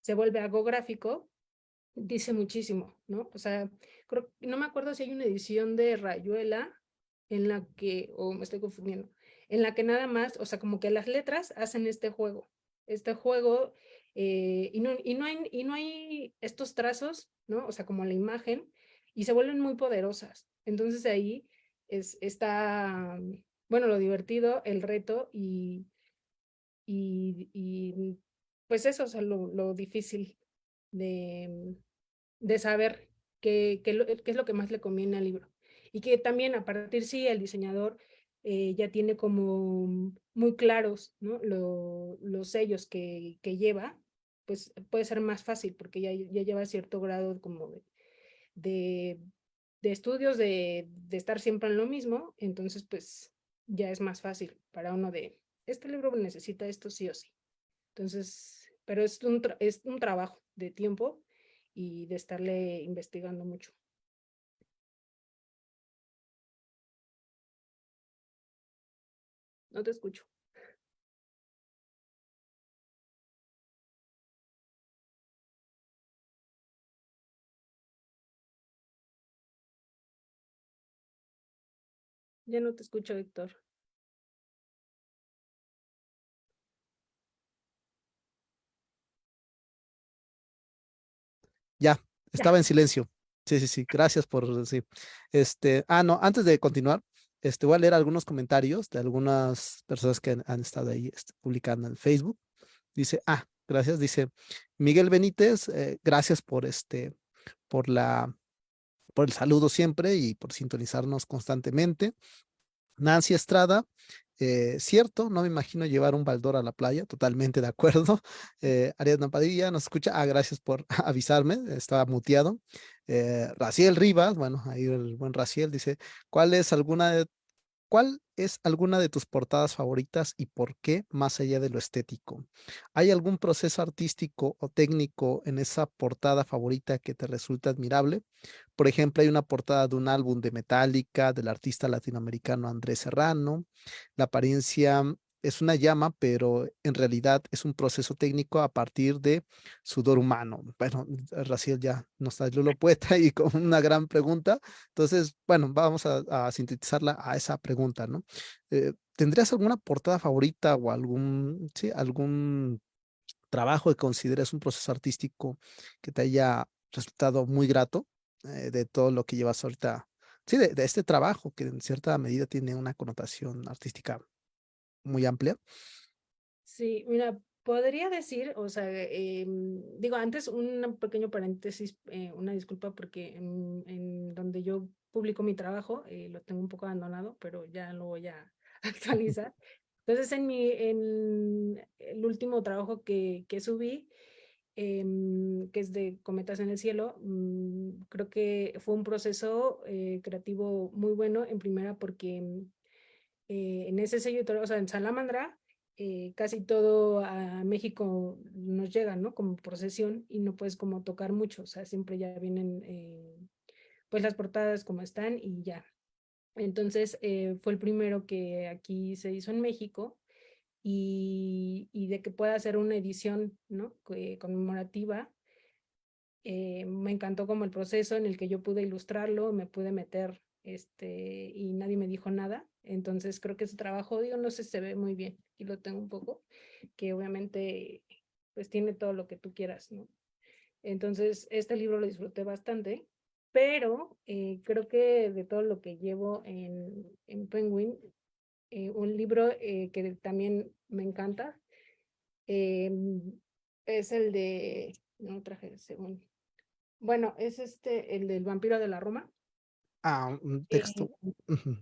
se vuelve algo gráfico, dice muchísimo, ¿no? O sea, no me acuerdo si hay una edición de Rayuela en la que, o me estoy confundiendo, en la que nada más, o sea, como que las letras hacen este juego, y no hay estos trazos, ¿no? O sea, como la imagen, y se vuelven muy poderosas. Entonces ahí está, bueno, lo divertido, el reto y pues eso, o sea, lo difícil de, de saber qué es lo que más le conviene al libro. Y que también a partir, sí, el diseñador ya tiene como muy claros, ¿no? Los sellos que lleva, pues puede ser más fácil porque ya lleva cierto grado como de, de estudios, de estar siempre en lo mismo, entonces pues ya es más fácil para uno este libro necesita esto sí o sí. Entonces, pero es un trabajo de tiempo y de estarle investigando mucho. No te escucho. Ya no te escucho, Héctor. Ya, Ya. estaba en silencio. Sí, sí, sí, gracias por, sí. No, antes de continuar, voy a leer algunos comentarios de algunas personas que han estado ahí publicando en Facebook. Dice, gracias, dice Miguel Benítez, gracias por por el saludo siempre y por sintonizarnos constantemente. Nancy Estrada, cierto, no me imagino llevar un baldor a la playa, totalmente de acuerdo. Ariadna Padilla nos escucha, gracias por avisarme, estaba muteado. Raciel Rivas, bueno, ahí el buen Raciel dice, ¿cuál es alguna de ¿Cuál es alguna de tus portadas favoritas y por qué, más allá de lo estético? ¿Hay algún proceso artístico o técnico en esa portada favorita que te resulta admirable? Por ejemplo, hay una portada de un álbum de Metallica del artista latinoamericano Andrés Serrano. La apariencia es una llama, pero en realidad es un proceso técnico a partir de sudor humano. Bueno, Raciel ya nos salió lo poeta y con una gran pregunta. Entonces, bueno, vamos a sintetizarla a esa pregunta, ¿no? ¿Tendrías alguna portada favorita o algún trabajo que consideres un proceso artístico que te haya resultado muy grato de todo lo que llevas ahorita? Sí, de este trabajo que en cierta medida tiene una connotación artística muy amplia. Sí, mira, podría decir, o sea, digo, antes un pequeño paréntesis, una disculpa porque en donde yo publico mi trabajo, lo tengo un poco abandonado, pero ya lo voy a actualizar. Entonces, en el último trabajo que subí, que es de Cometas en el Cielo, creo que fue un proceso creativo muy bueno, en primera porque en ese sello, o sea, en Salamandra, casi todo a México nos llega, ¿no? Como procesión y no puedes como tocar mucho, o sea, siempre ya vienen pues las portadas como están y ya. Entonces fue el primero que aquí se hizo en México y de que pueda hacer una edición, ¿no? Conmemorativa. Me encantó como el proceso en el que yo pude ilustrarlo, me pude meter, y nadie me dijo nada. Entonces creo que ese trabajo, digo, no sé, se ve muy bien. Aquí lo tengo un poco, que obviamente pues tiene todo lo que tú quieras, ¿no? Entonces este libro lo disfruté bastante, pero creo que de todo lo que llevo en Penguin, un libro que también me encanta eh, es el de, no traje según, bueno, es el del vampiro de la Roma. Un Eh, texto. Ujú.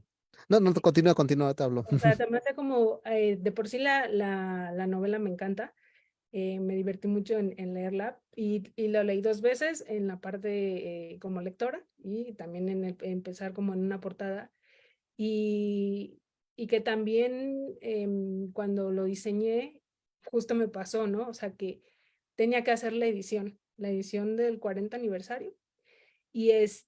No, no, sí, continúa, te hablo. o sea, también hace como, de por sí la novela me encanta, me divertí mucho en leerla y lo leí dos veces en la parte como lectora y también empezar como en una portada y, y que también cuando lo diseñé justo me pasó, ¿no? O sea, que tenía que hacer la edición del 40 aniversario. Y es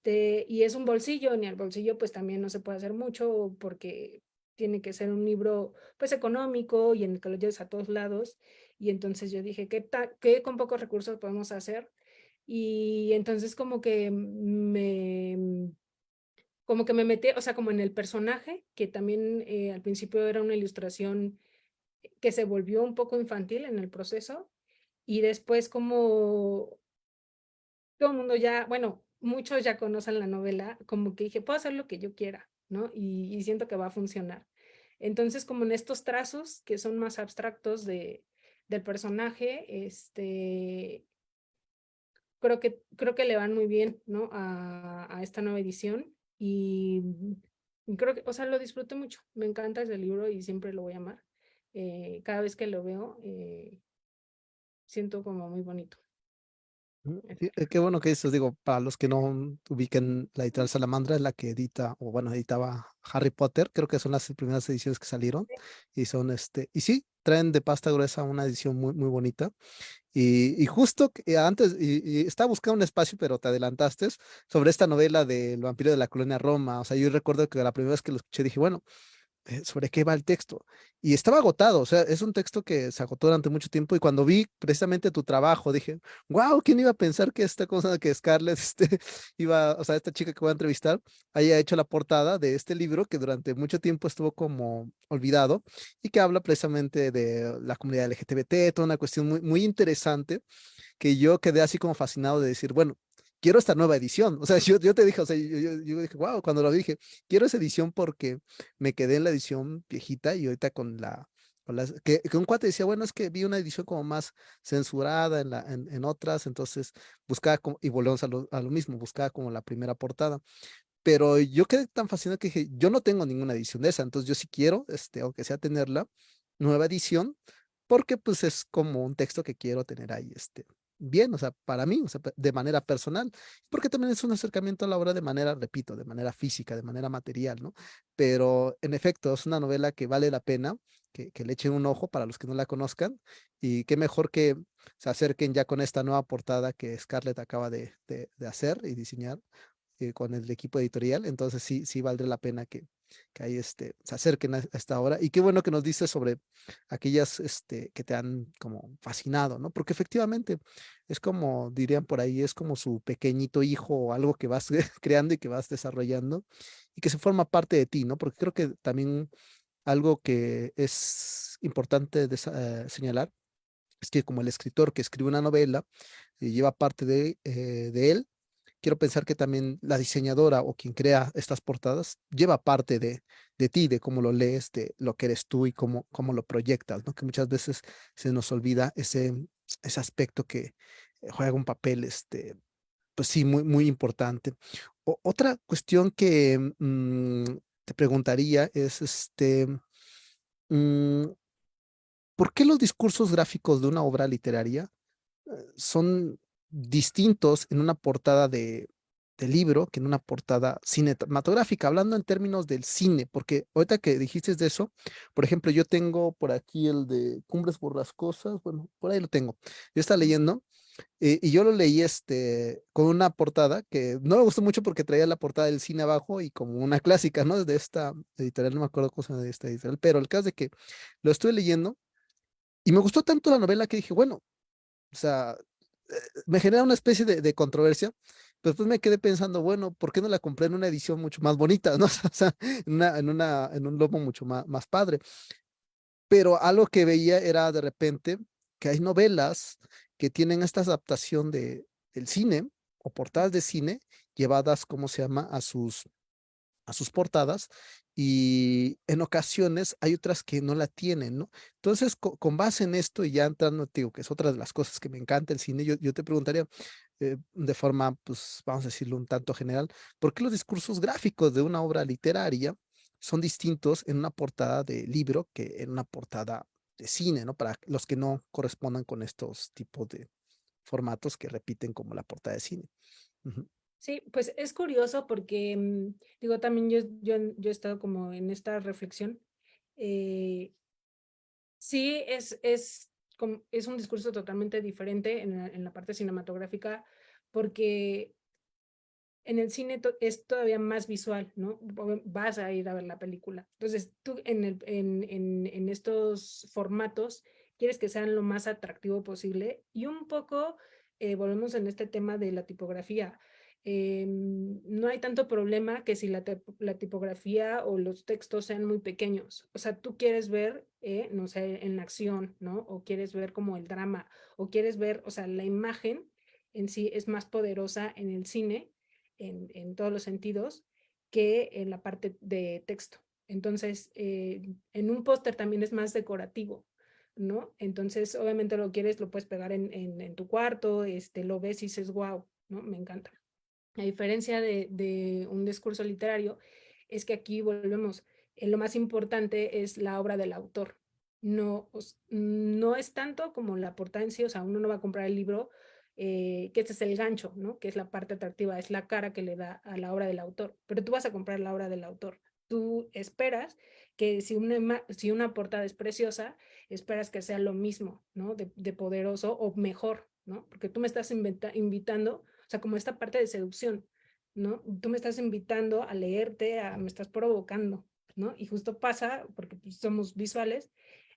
un bolsillo, ni al bolsillo pues también no se puede hacer mucho porque tiene que ser un libro pues económico y en el que lo lleves a todos lados. Y entonces yo dije, ¿qué con pocos recursos podemos hacer? Y entonces como que me metí, o sea, como en el personaje, que también al principio era una ilustración que se volvió un poco infantil en el proceso. Y después como todo el mundo ya, bueno, muchos ya conocen la novela, como que dije, puedo hacer lo que yo quiera, ¿no? Y siento que va a funcionar. Entonces, como en estos trazos que son más abstractos del personaje, creo que le van muy bien, ¿no? A esta nueva edición y creo que, o sea, lo disfruto mucho. Me encanta ese libro y siempre lo voy a amar. Cada vez que lo veo, siento como muy bonito. Sí, qué bueno que dices, digo, para los que no ubiquen la editorial Salamandra, es la que edita, o bueno, editaba Harry Potter, creo que son las primeras ediciones que salieron, y son y sí, traen de pasta gruesa una edición muy, muy bonita. Y justo antes, y estaba buscando un espacio, pero te adelantaste sobre esta novela del vampiro de la colonia Roma. O sea, yo recuerdo que la primera vez que lo escuché dije, bueno, sobre qué va el texto. Y estaba agotado, o sea, es un texto que se agotó durante mucho tiempo y cuando vi precisamente tu trabajo, dije, wow, ¿quién iba a pensar que esta cosa, que Scarlett, iba, o sea, esta chica que voy a entrevistar, haya hecho la portada de este libro que durante mucho tiempo estuvo como olvidado y que habla precisamente de la comunidad LGBT, toda una cuestión muy, muy interesante que yo quedé así como fascinado de decir, bueno, quiero esta nueva edición. O sea, yo te dije, o sea, yo dije, wow, cuando lo dije, quiero esa edición porque me quedé en la edición viejita y ahorita que un cuate decía, bueno, es que vi una edición como más censurada en otras, entonces buscaba como, y volvemos a lo mismo, buscaba como la primera portada. Pero yo quedé tan fascinado que dije, yo no tengo ninguna edición de esa, entonces yo sí quiero, aunque sea tenerla, nueva edición, porque pues es como un texto que quiero tener ahí, bien, o sea, para mí, o sea, de manera personal, porque también es un acercamiento a la obra de manera, repito, de manera física, de manera material, ¿no? Pero en efecto, es una novela que vale la pena que le echen un ojo para los que no la conozcan, y qué mejor que se acerquen ya con esta nueva portada que Scarlett acaba de hacer y diseñar con el equipo editorial, entonces sí, sí valdría la pena que ahí se acerquen a esta obra. Y qué bueno que nos dices sobre aquellas que te han como fascinado, ¿no? Porque efectivamente es como, dirían por ahí, es como su pequeñito hijo o algo que vas creando y que vas desarrollando y que se forma parte de ti, ¿no? Porque creo que también algo que es importante señalar es que como el escritor que escribe una novela lleva parte de él, quiero pensar que también la diseñadora o quien crea estas portadas lleva parte de ti, de cómo lo lees, de lo que eres tú y cómo lo proyectas, ¿no? Que muchas veces se nos olvida ese aspecto que juega un papel, pues sí, muy, muy importante. Otra cuestión que te preguntaría es, mm, ¿por qué los discursos gráficos de una obra literaria son distintos en una portada de libro que en una portada cinematográfica, hablando en términos del cine, porque ahorita que dijiste de eso, por ejemplo, yo tengo por aquí el de Cumbres Borrascosas, bueno, por ahí lo tengo. Yo estaba leyendo y yo lo leí con una portada que no me gustó mucho porque traía la portada del cine abajo y como una clásica, ¿no? De esta editorial, no me acuerdo cómo se llama de esta editorial, pero el caso de que lo estuve leyendo y me gustó tanto la novela que dije, bueno, o sea, me genera una especie de controversia, pero después me quedé pensando, bueno, ¿por qué no la compré en una edición mucho más bonita, ¿no? O sea, en un lomo mucho más padre. Pero algo que veía era de repente que hay novelas que tienen esta adaptación del cine o portadas de cine llevadas, ¿cómo se llama?, a sus portadas y en ocasiones hay otras que no la tienen, ¿no? Entonces, con base en esto y ya entrando, te digo, que es otra de las cosas que me encanta el cine, yo te preguntaría de forma, pues, vamos a decirlo un tanto general, ¿por qué los discursos gráficos de una obra literaria son distintos en una portada de libro que en una portada de cine, ¿no? Para los que no correspondan con estos tipos de formatos que repiten como la portada de cine. Ujú. Sí, pues es curioso porque, digo, también yo he estado como en esta reflexión. eh, sí, es un discurso totalmente diferente en la parte cinematográfica, porque en el cine es todavía más visual, ¿no? Vas a ir a ver la película. Entonces, tú en estos formatos quieres que sean lo más atractivo posible y un poco volvemos en este tema de la tipografía. No hay tanto problema que si la tipografía o los textos sean muy pequeños. O sea, tú quieres ver, no sé, en la acción, ¿no? O quieres ver como el drama, o quieres ver, o sea, la imagen en sí es más poderosa en el cine en todos los sentidos que en la parte de texto. Entonces, en un póster también es más decorativo, ¿no? Entonces, obviamente lo quieres, lo puedes pegar en tu cuarto, lo ves y dices, wow, ¿no? Me encanta. A diferencia de un discurso literario, es que aquí volvemos, lo más importante es la obra del autor. No, no es tanto como la portada en sí, o sea, uno no va a comprar el libro, que este es el gancho, ¿no? Que es la parte atractiva, es la cara que le da a la obra del autor, pero tú vas a comprar la obra del autor. Tú esperas que si una portada es preciosa, esperas que sea lo mismo, ¿no? De poderoso o mejor, ¿no? Porque tú me estás invitando, o sea, como esta parte de seducción, ¿no? Tú me estás invitando a leerte, me estás provocando. ¿no? Y justo pasa, porque pues, somos visuales,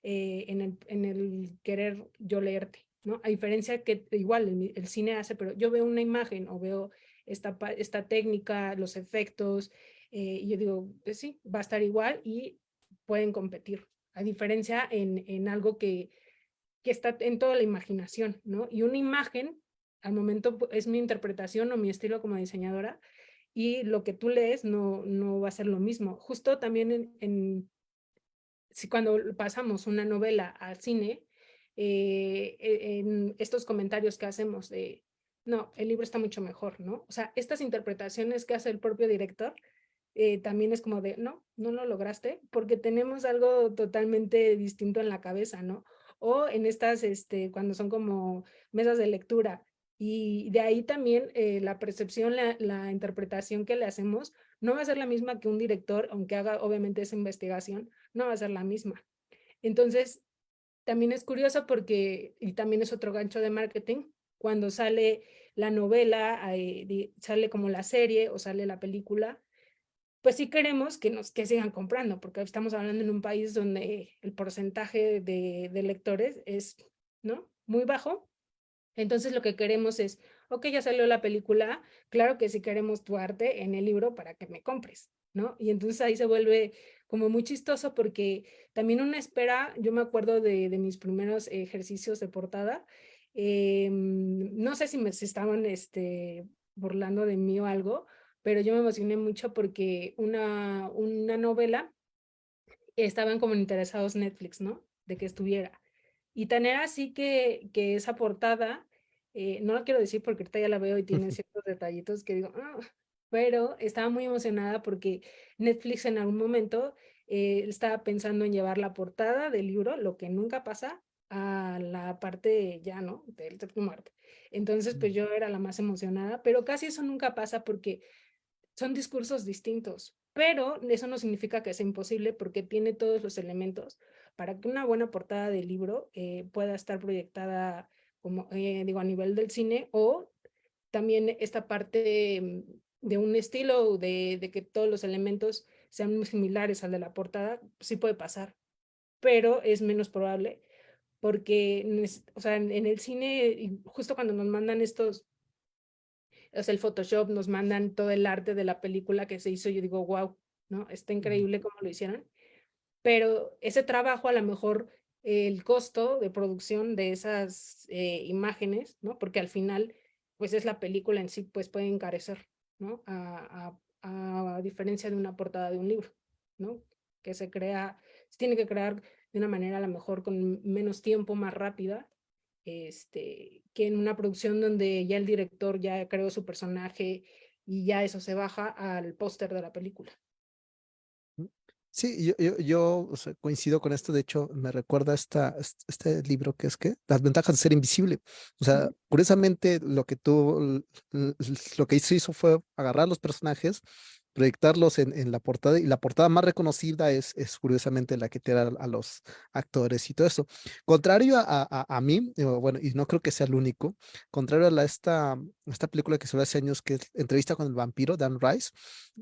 en el querer yo leerte, ¿no? A diferencia que igual el cine hace, pero yo veo una imagen o veo esta técnica, los efectos, y yo digo, pues sí, va a estar igual y pueden competir. A diferencia en algo que está en toda la imaginación, ¿no? Y una imagen, al momento es mi interpretación o mi estilo como diseñadora, y lo que tú lees no va a ser lo mismo. Justo también si cuando pasamos una novela al cine, en estos comentarios que hacemos de, no, el libro está mucho mejor, ¿no? O sea, estas interpretaciones que hace el propio director, también es como de, no lo lograste, porque tenemos algo totalmente distinto en la cabeza, ¿no? O en estas, cuando son como mesas de lectura, y de ahí también la percepción, la interpretación que le hacemos, no va a ser la misma que un director, aunque haga obviamente esa investigación, no va a ser la misma. Entonces, también es curioso porque, y también es otro gancho de marketing, cuando sale la novela, sale como la serie o sale la película, pues sí queremos que sigan comprando, porque estamos hablando en un país donde el porcentaje de lectores es, ¿no? Muy bajo. Entonces lo que queremos es, ok, ya salió la película, claro que sí queremos tu arte en el libro para que me compres, ¿no? Y entonces ahí se vuelve como muy chistoso porque también una espera, yo me acuerdo de mis primeros ejercicios de portada, no sé si me si estaban burlando de mí o algo, pero yo me emocioné mucho porque una novela estaban como interesados Netflix, ¿no? De que estuviera. Y tan era así que esa portada, no la quiero decir porque ahorita ya la veo y tiene ciertos detallitos que digo, "Ah", pero estaba muy emocionada porque Netflix en algún momento estaba pensando en llevar la portada del libro, lo que nunca pasa, a la parte ya, ¿no? Del séptimo arte. Entonces, pues yo era la más emocionada, pero casi eso nunca pasa porque son discursos distintos, pero eso no significa que sea imposible porque tiene todos los elementos para que una buena portada de libro pueda estar proyectada como, digo, a nivel del cine o también esta parte de un estilo de que todos los elementos sean muy similares al de la portada, sí puede pasar, pero es menos probable porque, o sea, en el cine, justo cuando nos mandan estos o sea, el Photoshop, nos mandan todo el arte de la película que se hizo, yo digo, wow, ¿no? Está increíble cómo lo hicieron, pero ese trabajo a lo mejor el costo de producción de esas imágenes, ¿no? Porque al final, pues es la película en sí, pues puede encarecer, ¿no? A diferencia de una portada de un libro, ¿no? Que se tiene que crear de una manera a lo mejor con menos tiempo, más rápida, que en una producción donde ya el director ya creó su personaje y ya eso se baja al póster de la película. Sí, o sea, coincido con esto. De hecho, me recuerda este libro que es que Las ventajas de ser invisible. O sea, Ujú. curiosamente, lo que hizo fue agarrar los personajes, proyectarlos en la portada, y la portada más reconocida es curiosamente la que te da a los actores y todo eso. Contrario a mí, bueno, y no creo que sea el único, contrario a esta película que se ve hace años, que es Entrevista con el vampiro, Dan Rice,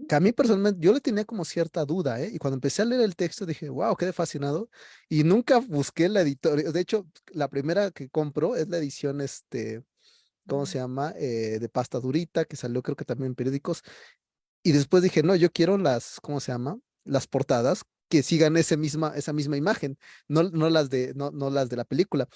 que a mí personalmente yo le tenía como cierta duda, ¿eh? Y cuando empecé a leer el texto dije, wow, quedé fascinado y nunca busqué la editorial. De hecho, la primera que compro es la edición, ¿cómo se llama? De pasta durita, que salió creo que también en periódicos. Y después dije, no, yo quiero ¿cómo se llama? Las portadas que sigan esa misma imagen, no las de la película.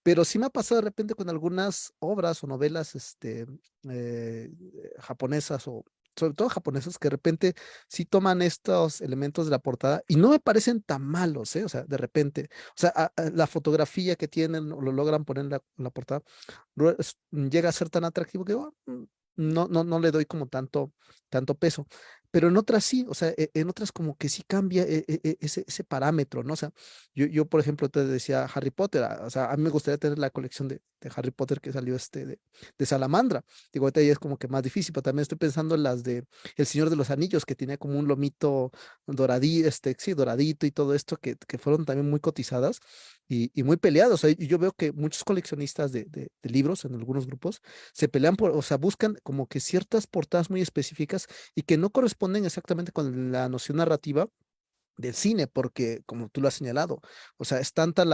Pero sí me ha pasado de repente con algunas obras o novelas eh, japonesas, o sobre todo japonesas, que de repente sí toman estos elementos de la portada y no me parecen tan malos, ¿eh? O sea, de repente, o sea, la fotografía que tienen o lo logran poner en la portada llega a ser tan atractivo que no le doy como tanto peso. Pero en otras sí, o sea, en otras como que sí cambia ese parámetro, ¿no? O sea, por ejemplo, te decía Harry Potter, o sea, a mí me gustaría tener la colección de Harry Potter que salió de Salamandra. Digo, ahorita ya es como que más difícil, pero también estoy pensando en las de El Señor de los Anillos, que tenía como un lomito doradí, sí, doradito y todo esto, que fueron también muy cotizadas y muy peleados. O sea, y yo veo que muchos coleccionistas de libros en algunos grupos se pelean o sea, buscan como que ciertas portadas muy específicas y que no corresponden exactamente con la noción narrativa del cine, porque como tú lo has señalado, o sea, es tanta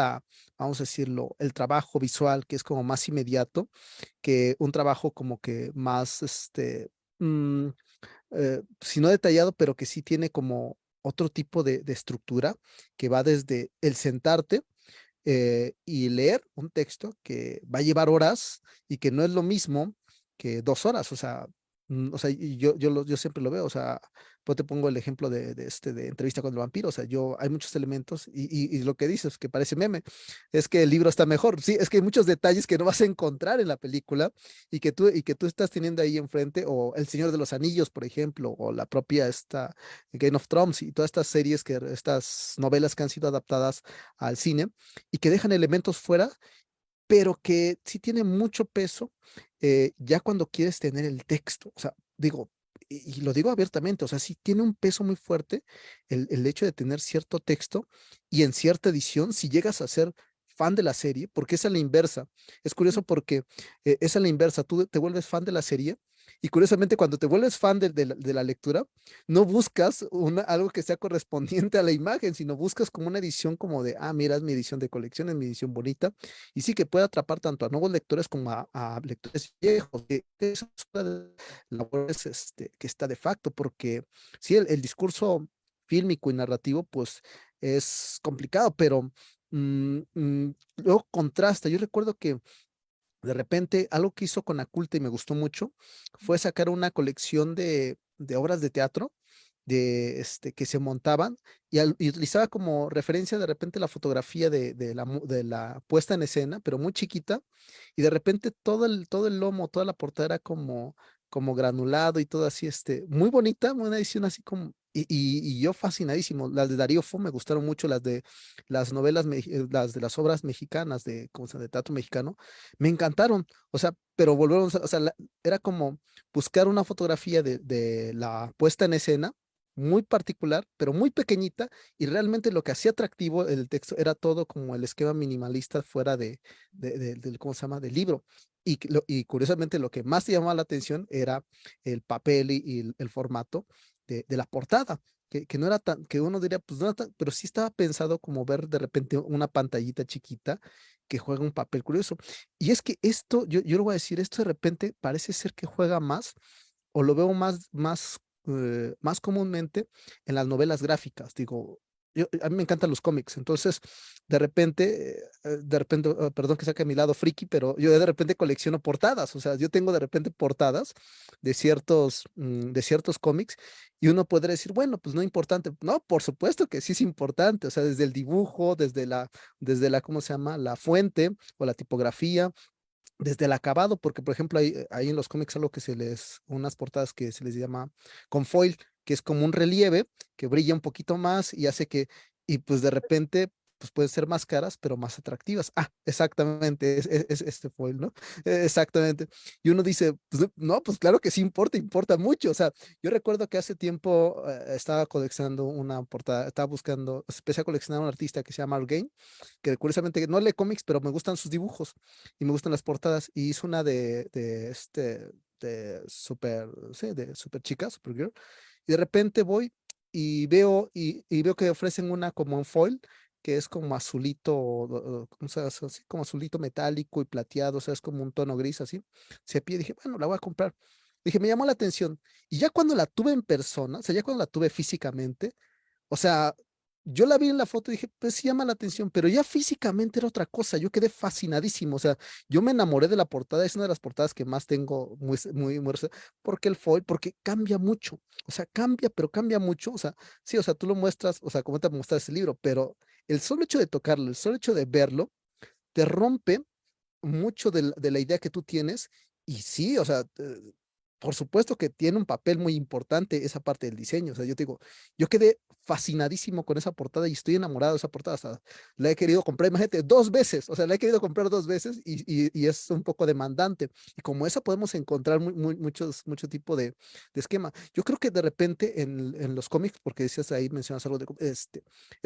vamos a decirlo, el trabajo visual que es como más inmediato que un trabajo como que más, mm, si no detallado, pero que sí tiene como otro tipo de estructura que va desde el sentarte y leer un texto que va a llevar horas y que no es lo mismo que 2 horas, o sea, y yo siempre lo veo, o sea, pues te pongo el ejemplo de entrevista con el vampiro, o sea, hay muchos elementos y lo que dices, que parece meme, es que el libro está mejor, sí, es que hay muchos detalles que no vas a encontrar en la película y que tú estás teniendo ahí enfrente, o El Señor de los Anillos, por ejemplo, o la propia esta Game of Thrones y todas estas series, estas novelas que han sido adaptadas al cine y que dejan elementos fuera, pero que sí tiene mucho peso ya cuando quieres tener el texto. O sea, digo, y lo digo abiertamente, o sea, sí tiene un peso muy fuerte el hecho de tener cierto texto y en cierta edición, si llegas a ser fan de la serie, porque es a la inversa. Es curioso porque es a la inversa, tú te vuelves fan de la serie. Y curiosamente, cuando te vuelves fan de la lectura, no buscas algo que sea correspondiente a la imagen, sino buscas como una edición como de, mira, es mi edición de colección, es mi edición bonita, y sí que puede atrapar tanto a nuevos lectores como a lectores viejos, que esa es una de las labores que está de facto, porque sí, el discurso fílmico y narrativo, pues es complicado, pero luego contrasta. Yo recuerdo que de repente algo que hizo con Aculta y me gustó mucho fue sacar una colección de obras de teatro que se montaban y utilizaba como referencia de repente la fotografía de la puesta en escena, pero muy chiquita, y de repente todo el lomo, toda la portada era como granulado y todo así, muy bonita, una edición así como, y yo fascinadísimo. Las de Darío Fo me gustaron mucho, las de las novelas, las de las obras mexicanas, ¿cómo se llama? De teatro mexicano, me encantaron, o sea, pero volvemos, o sea, era como buscar una fotografía de la puesta en escena muy particular, pero muy pequeñita, y realmente lo que hacía atractivo el texto era todo como el esquema minimalista fuera del, ¿cómo se llama?, del libro. Y curiosamente lo que más te llamaba la atención era el papel y el formato de la portada. Que no era tan, que uno diría, pues no era tan, pero sí estaba pensado como ver de repente una pantallita chiquita que juega un papel curioso. Y es que esto, yo lo voy a decir, esto de repente parece ser que juega más, o lo veo más comúnmente en las novelas gráficas. Digo, a mí me encantan los cómics, entonces de repente, perdón que saque mi lado friki, pero yo de repente colecciono portadas, o sea, yo tengo de repente portadas de ciertos cómics, y uno podría decir, bueno, pues no es importante. No, por supuesto que sí es importante, o sea, desde el dibujo, desde la, ¿cómo se llama? La fuente o la tipografía, desde el acabado, porque por ejemplo hay en los cómics algo unas portadas que se les llama con foil, que es como un relieve que brilla un poquito más y hace y pues de repente, pues pueden ser más caras, pero más atractivas. Exactamente, es este foil, ¿no? Exactamente. Y uno dice, pues, no, pues claro que sí importa mucho. O sea, yo recuerdo que hace tiempo estaba coleccionando una portada, estaba buscando, empecé a coleccionar a un artista que se llama Art Game, que curiosamente no lee cómics, pero me gustan sus dibujos y me gustan las portadas. Y hizo una de super chica, super girl. Y de repente voy y veo que ofrecen una como en foil, que es como azulito, o sea, es así como azulito metálico y plateado, o sea, es como un tono gris así. Se pide, dije, bueno, la voy a comprar. Dije, me llamó la atención. Y ya cuando la tuve en persona, o sea, ya cuando la tuve físicamente, o sea, yo la vi en la foto y dije, pues sí llama la atención, pero ya físicamente era otra cosa. Yo quedé fascinadísimo. O sea, yo me enamoré de la portada. Es una de las portadas que más tengo muy, porque el foil, porque cambia mucho. O sea, cambia, pero cambia mucho. O sea, sí, o sea, tú lo muestras, o sea, como te muestras ese libro, pero el solo hecho de tocarlo, el solo hecho de verlo, te rompe mucho de la idea que tú tienes. Y sí, o sea, por supuesto que tiene un papel muy importante esa parte del diseño. O sea, yo te digo, yo quedé fascinadísimo con esa portada y estoy enamorado de esa portada. O sea, la he querido comprar, imagínate, 2 veces. O sea, la he querido comprar 2 veces y es un poco demandante. Y como esa podemos encontrar mucho tipo de esquema. Yo creo que de repente en los cómics, porque decías ahí, mencionas algo es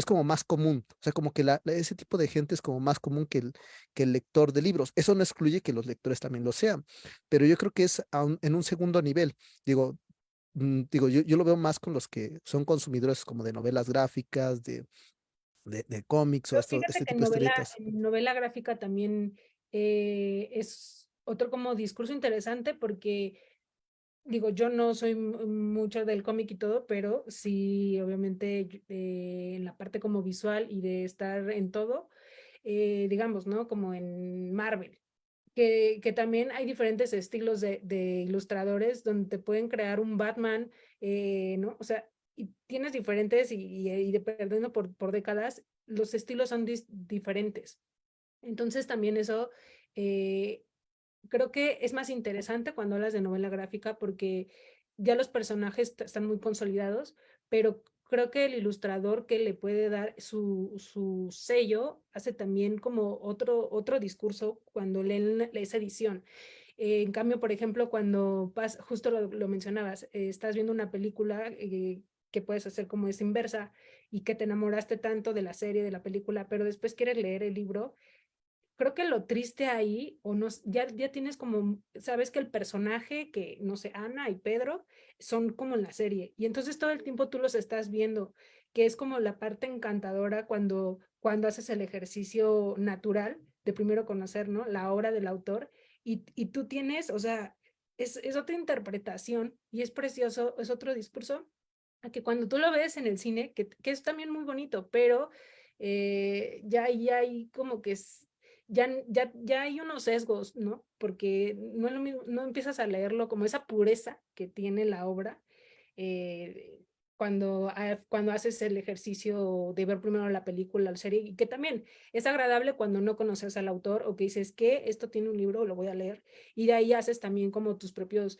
como más común. O sea, como que ese tipo de gente es como más común que el lector de libros. Eso no excluye que los lectores también lo sean, pero yo creo que es en un segundo nivel. Digo, digo, yo lo veo más con los que son consumidores como de novelas gráficas, de cómics o Pero fíjate este que tipo de historietas. en novela gráfica también es otro como discurso interesante porque, digo, yo no soy mucho del cómic y todo, pero sí, obviamente, en la parte como visual y de estar en todo, digamos, ¿no? Como en Marvel. Que también hay diferentes estilos de ilustradores donde te pueden crear un Batman, ¿no? O sea, y tienes diferentes y dependiendo por décadas, los estilos son diferentes. Entonces también eso eh, creo que es más interesante cuando hablas de novela gráfica porque ya los personajes están muy consolidados, pero creo que el ilustrador que le puede dar su sello hace también como otro discurso cuando leen esa edición. En cambio, por ejemplo, cuando justo lo mencionabas, estás viendo una película que puedes hacer como es inversa y que te enamoraste tanto de la serie, de la película, pero después quieres leer el libro. Creo que lo triste ahí, o no, ya tienes como, sabes que el personaje, que no sé, Ana y Pedro, son como en la serie, y entonces todo el tiempo tú los estás viendo, que es como la parte encantadora cuando haces el ejercicio natural de primero conocer, ¿no? La obra del autor, y tú tienes, o sea, es otra interpretación, y es precioso, es otro discurso, a que cuando tú lo ves en el cine, que es también muy bonito, pero ya hay como que ya hay unos sesgos, ¿no? Porque no es lo mismo, no empiezas a leerlo como esa pureza que tiene la obra eh, cuando haces el ejercicio de ver primero la película, la serie, y que también es agradable cuando no conoces al autor o que dices que esto tiene un libro, lo voy a leer, y de ahí haces también como tus propios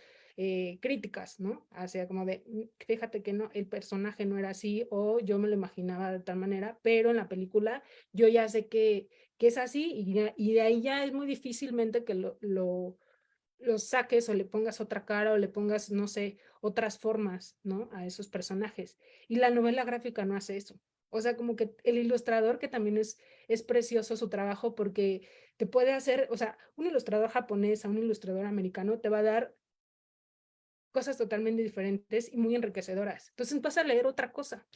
críticas, ¿no? O sea, como de, fíjate que no, el personaje no era así o yo me lo imaginaba de tal manera, pero en la película yo ya sé que es así y de ahí ya es muy difícilmente que lo saques o le pongas otra cara o le pongas, no sé, otras formas, ¿no? A esos personajes. Y la novela gráfica no hace eso. O sea, como que el ilustrador, que también es precioso su trabajo porque te puede hacer, o sea, un ilustrador japonés a un ilustrador americano te va a dar cosas totalmente diferentes y muy enriquecedoras. Entonces vas a leer otra cosa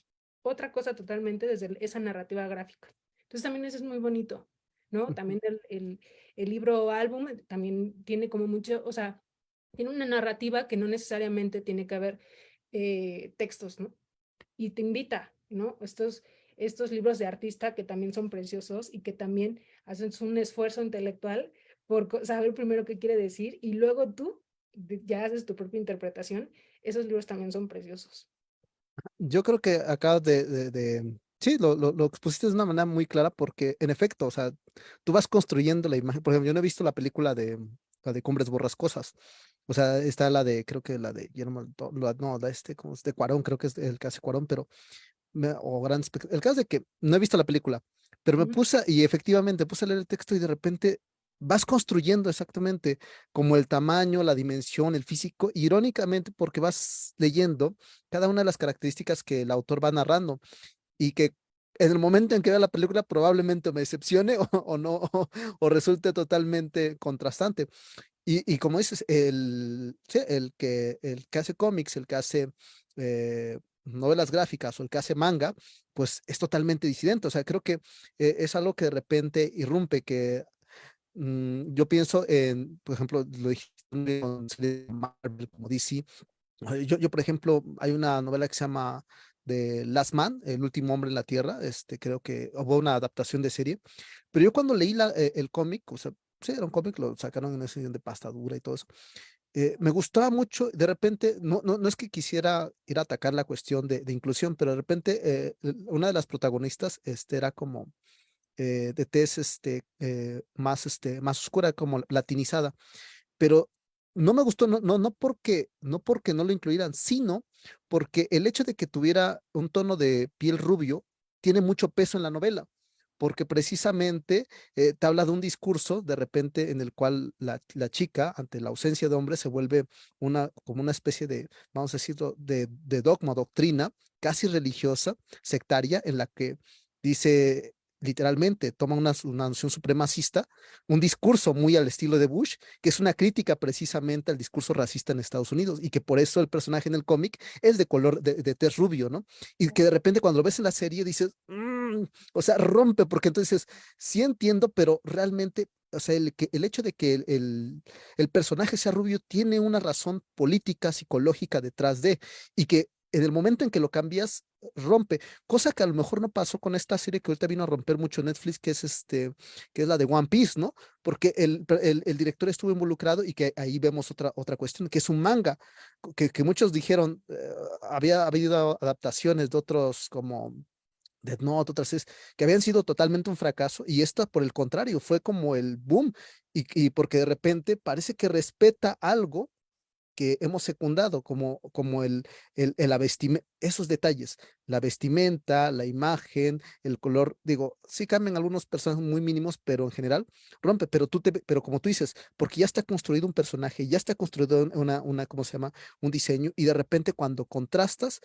totalmente desde esa narrativa gráfica. Entonces también eso es muy bonito, ¿no? También el libro álbum también tiene como mucho, o sea, tiene una narrativa que no necesariamente tiene que haber textos, ¿no? Y te invita, ¿no? Estos libros de artista que también son preciosos y que también hacen un esfuerzo intelectual por saber primero qué quiere decir y luego tú ya haces tu propia interpretación. Esos libros también son preciosos. Yo creo que acá sí, lo expusiste de una manera muy clara porque, en efecto, o sea, tú vas construyendo la imagen. Por ejemplo, yo no he visto la película la de Cumbres Borrascosas. O sea, está creo que la de Guillermo, no, como es de Cuarón, creo que es el que hace Cuarón, pero, el caso de que no he visto la película, pero Ujú. y efectivamente puse a leer el texto y de repente vas construyendo exactamente como el tamaño, la dimensión, el físico, irónicamente porque vas leyendo cada una de las características que el autor va narrando y que en el momento en que vea la película probablemente me decepcione o no, o resulte totalmente contrastante. Y como dices, sí, el que hace cómics, el que hace novelas gráficas o el que hace manga, pues es totalmente disidente. O sea, creo que es algo que de repente irrumpe, que yo pienso en, por ejemplo, lo dijiste con series de Marvel como DC. Yo, por ejemplo, hay una novela que se llama The Last Man, El último hombre en la Tierra. Creo que hubo una adaptación de serie. Pero yo cuando leí el cómic, o sea, sí, era un cómic, lo sacaron en ese de pasta dura y todo eso. Me gustaba mucho, de repente, no es que quisiera ir a atacar la cuestión de inclusión, pero de repente una de las protagonistas era como de tez más oscura, como latinizada, pero no me gustó, no porque no lo incluyeran, sino porque el hecho de que tuviera un tono de piel rubio tiene mucho peso en la novela, porque precisamente te habla de un discurso de repente en el cual la chica, ante la ausencia de hombre, se vuelve como una especie de, vamos a decirlo, de dogma, doctrina, casi religiosa, sectaria, en la que dice, literalmente toma una noción supremacista, un discurso muy al estilo de Bush, que es una crítica precisamente al discurso racista en Estados Unidos y que por eso el personaje en el cómic es de color, de tez rubio, ¿no? Y que de repente cuando lo ves en la serie dices, o sea, rompe, porque entonces sí entiendo, pero realmente, o sea, el hecho de que el personaje sea rubio tiene una razón política, psicológica detrás de, y que en el momento en que lo cambias, rompe, cosa que a lo mejor no pasó con esta serie que ahorita vino a romper mucho Netflix, que es que es la de One Piece, ¿no? Porque el director estuvo involucrado y que ahí vemos otra cuestión, que es un manga, que muchos dijeron, había habido adaptaciones de otros como Death Note, otras series que habían sido totalmente un fracaso y esta por el contrario fue como el boom y porque de repente parece que respeta algo que hemos secundado, como la vestimenta, esos detalles, la vestimenta, la imagen, el color, digo, sí cambian algunos personajes muy mínimos, pero en general rompe, pero como tú dices, porque ya está construido un personaje, ya está construido ¿cómo se llama? Un diseño, y de repente cuando contrastas,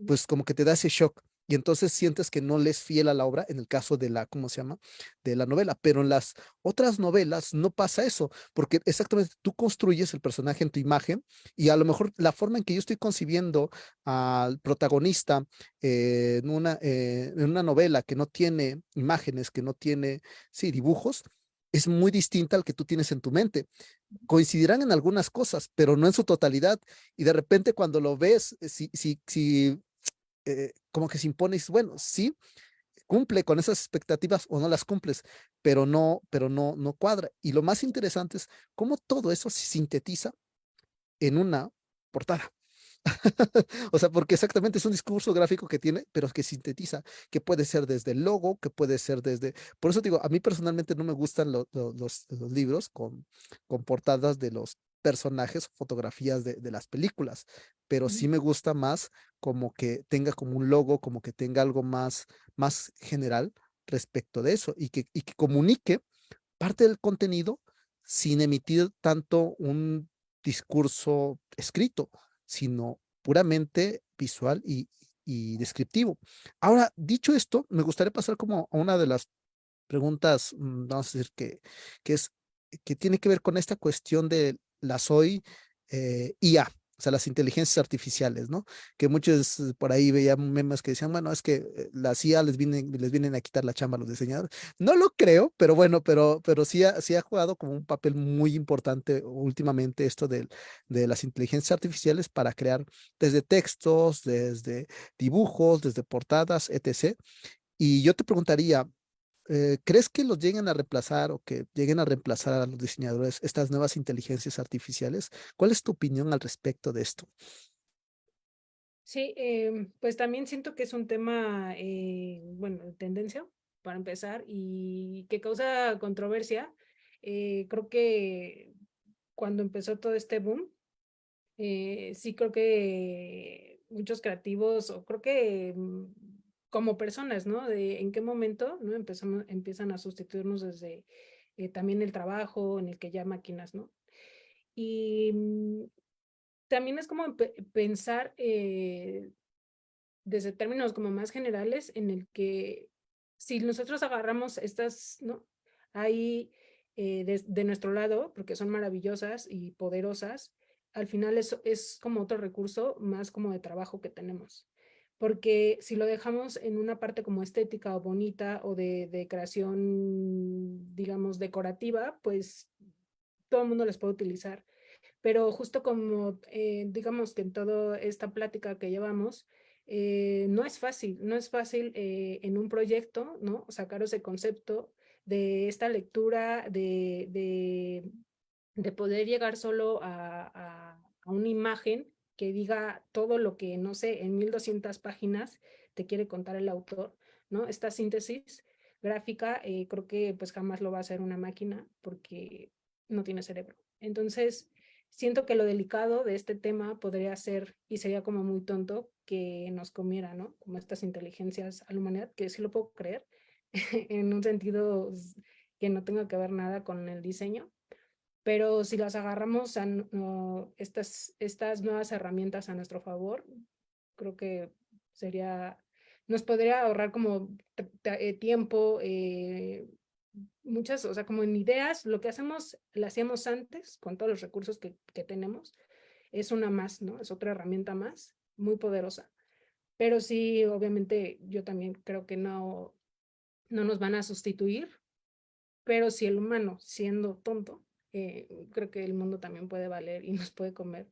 pues como que te da ese shock. Y entonces sientes que no le es fiel a la obra en el caso de la, ¿cómo se llama? De la novela. Pero en las otras novelas no pasa eso, porque exactamente tú construyes el personaje en tu imagen y a lo mejor la forma en que yo estoy concibiendo al protagonista en una novela que no tiene imágenes, que no tiene, sí, dibujos, es muy distinta al que tú tienes en tu mente. Coincidirán en algunas cosas, pero no en su totalidad. Y de repente cuando lo ves, si como que se impone, y dices, bueno, sí, cumple con esas expectativas o no las cumples, pero no cuadra. Y lo más interesante es cómo todo eso se sintetiza en una portada. O sea, porque exactamente es un discurso gráfico que tiene, pero que sintetiza, que puede ser desde el logo, que puede ser desde... Por eso digo, a mí personalmente no me gustan los libros con portadas de los personajes, fotografías de las películas, pero sí me gusta más como que tenga como un logo, como que tenga algo más general respecto de eso y que comunique parte del contenido sin emitir tanto un discurso escrito, sino puramente visual y descriptivo. Ahora, dicho esto, me gustaría pasar como a una de las preguntas, vamos a decir que es, que tiene que ver con esta cuestión de las hoy IA, o sea, las inteligencias artificiales, ¿no? Que muchos por ahí veían memes que decían, bueno, es que las IA les vienen a quitar la chamba a los diseñadores. No lo creo, pero bueno, pero sí ha jugado como un papel muy importante últimamente esto de las inteligencias artificiales para crear desde textos, desde dibujos, desde portadas, etc. Y yo te preguntaría, ¿crees que los lleguen a reemplazar o que lleguen a reemplazar a los diseñadores estas nuevas inteligencias artificiales? ¿Cuál es tu opinión al respecto de esto? Sí, pues también siento que es un tema, bueno, de tendencia, para empezar, y que causa controversia. Creo que cuando empezó todo este boom, sí creo que muchos creativos, o creo que como personas, ¿no? De en qué momento, ¿no? Empiezan a sustituirnos desde también el trabajo, en el que ya máquinas, ¿no? Y también es como pensar desde términos como más generales en el que si nosotros agarramos estas, ¿no? Ahí de nuestro lado, porque son maravillosas y poderosas, al final es como otro recurso más como de trabajo que tenemos. Porque si lo dejamos en una parte como estética o bonita o de creación, digamos, decorativa, pues todo el mundo las puede utilizar. Pero justo como, digamos que en toda esta plática que llevamos, no es fácil en un proyecto, ¿no? Sacar ese concepto de esta lectura, de poder llegar solo a una imagen que diga todo lo que, no sé, en 1200 páginas te quiere contar el autor, ¿no? Esta síntesis gráfica, creo que pues jamás lo va a hacer una máquina porque no tiene cerebro. Entonces, siento que lo delicado de este tema podría ser, y sería como muy tonto, que nos comiera, ¿no? Como estas inteligencias a la humanidad, que sí lo puedo creer, en un sentido que no tenga que ver nada con el diseño, pero si las agarramos a estas nuevas herramientas a nuestro favor, creo que sería nos podría ahorrar como tiempo, muchas, o sea, como en ideas, lo que hacemos, lo hacíamos antes con todos los recursos que tenemos, es una más, ¿no? Es otra herramienta más, muy poderosa. Pero sí, obviamente, yo también creo que no nos van a sustituir, pero si el humano, siendo tonto, creo que el mundo también puede valer y nos puede comer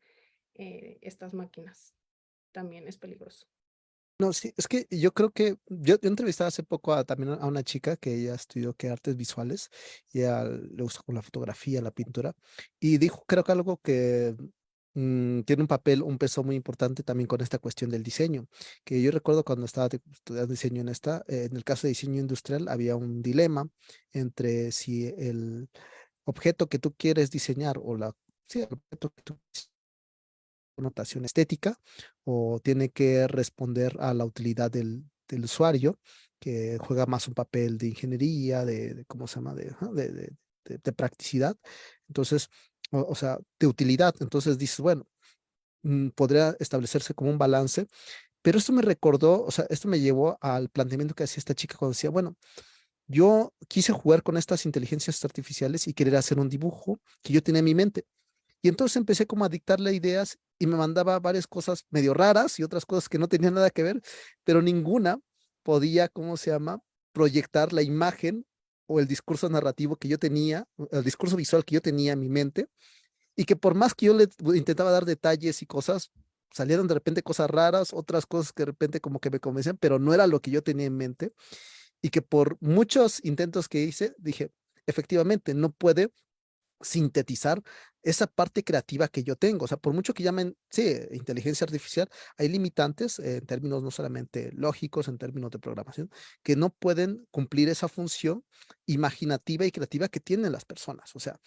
estas máquinas. También es peligroso. No, sí, es que yo creo que yo entrevistaba hace poco también a una chica que ella estudió que artes visuales y a ella le gusta con la fotografía, la pintura, y dijo, creo que algo que tiene un papel, un peso muy importante también con esta cuestión del diseño, que yo recuerdo cuando estaba estudiando diseño en el caso de diseño industrial había un dilema entre si el objeto que tú quieres diseñar o sí, el objeto que tú connotación estética o tiene que responder a la utilidad del usuario, que juega más un papel de ingeniería, ¿cómo se llama? Ajá, de practicidad. Entonces, o sea, de utilidad. Entonces dices, bueno, podría establecerse como un balance, pero esto me recordó, o sea, esto me llevó al planteamiento que hacía esta chica cuando decía, bueno, yo quise jugar con estas inteligencias artificiales y querer hacer un dibujo que yo tenía en mi mente. Y entonces empecé como a dictarle ideas y me mandaba varias cosas medio raras y otras cosas que no tenían nada que ver, pero ninguna podía, ¿cómo se llama?, proyectar la imagen o el discurso narrativo que yo tenía, el discurso visual que yo tenía en mi mente, y que por más que yo le intentaba dar detalles y cosas, salieron de repente cosas raras, otras cosas que de repente como que me convencían, pero no era lo que yo tenía en mente, y que por muchos intentos que hice, dije, efectivamente, no puede sintetizar esa parte creativa que yo tengo. O sea, por mucho que llamen, sí, inteligencia artificial, hay limitantes en términos no solamente lógicos, en términos de programación, que no pueden cumplir esa función imaginativa y creativa que tienen las personas. O sea,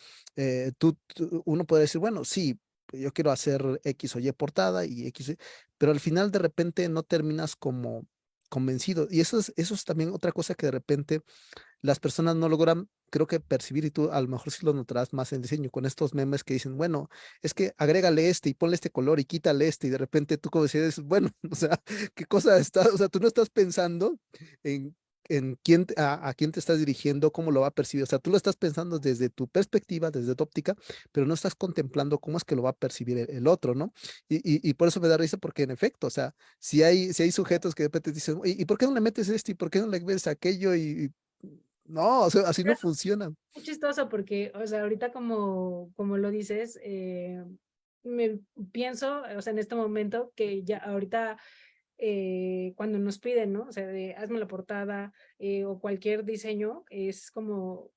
uno puede decir, bueno, sí, yo quiero hacer X o Y portada y X, pero al final de repente no terminas como convencido. Y eso es también otra cosa que de repente las personas no logran, creo que percibir, y tú a lo mejor sí lo notarás más en diseño, con estos memes que dicen, bueno, es que agrégale este y ponle este color y quítale este, y de repente tú como decides, bueno, o sea, ¿qué cosa está? O sea, tú no estás pensando en, a quién te estás dirigiendo, cómo lo va a percibir, o sea, tú lo estás pensando desde tu perspectiva, desde tu óptica, pero no estás contemplando cómo es que lo va a percibir el otro, ¿no? Y por eso me da risa, porque en efecto, o sea, si hay sujetos que de repente dicen, ¿y por qué no le metes este? ¿Y por qué no le metes aquello? No, o sea, así no funciona. Muy chistoso porque, o sea, ahorita como lo dices, me pienso, o sea, en este momento que ya ahorita cuando nos piden, ¿no? O sea, de hazme la portada o cualquier diseño, es como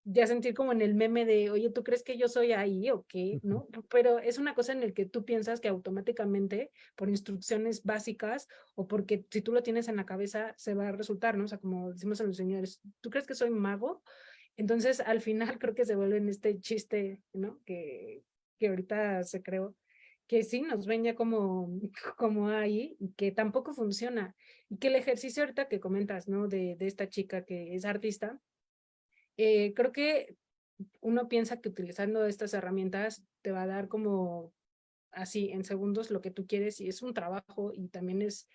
ya sentir como en el meme de, oye, ¿tú crees que yo soy ahí o qué? Ujú. ¿No? Pero es una cosa en el que tú piensas que automáticamente, por instrucciones básicas o porque si tú lo tienes en la cabeza, se va a resultar, ¿no? O sea, como decimos a los señores, ¿tú crees que soy mago? Entonces, al final creo que se vuelve en este chiste, ¿no? Que ahorita se creó, que sí nos ven ya como, como ahí y que tampoco funciona. Y que el ejercicio ahorita que comentas, ¿no? De esta chica que es artista, creo que uno piensa que utilizando estas herramientas te va a dar como así en segundos lo que tú quieres y es un trabajo y también es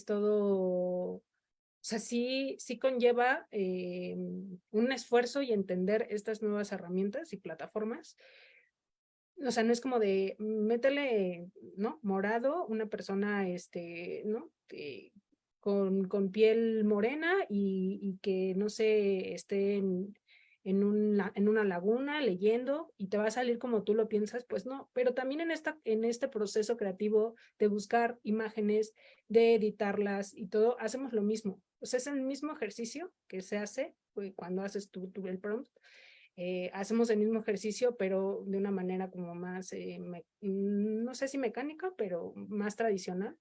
todo, o sea, sí conlleva un esfuerzo y entender estas nuevas herramientas y plataformas. O sea, no es como de métele, ¿no? Morado, una persona, ¿no? Con piel morena y que, no sé, esté en una laguna leyendo y te va a salir como tú lo piensas, pues no. Pero también en este proceso creativo de buscar imágenes, de editarlas y todo, hacemos lo mismo. O sea, es el mismo ejercicio que se hace cuando haces tú el prompt, hacemos el mismo ejercicio, pero de una manera como más, no sé si mecánica, pero más tradicional.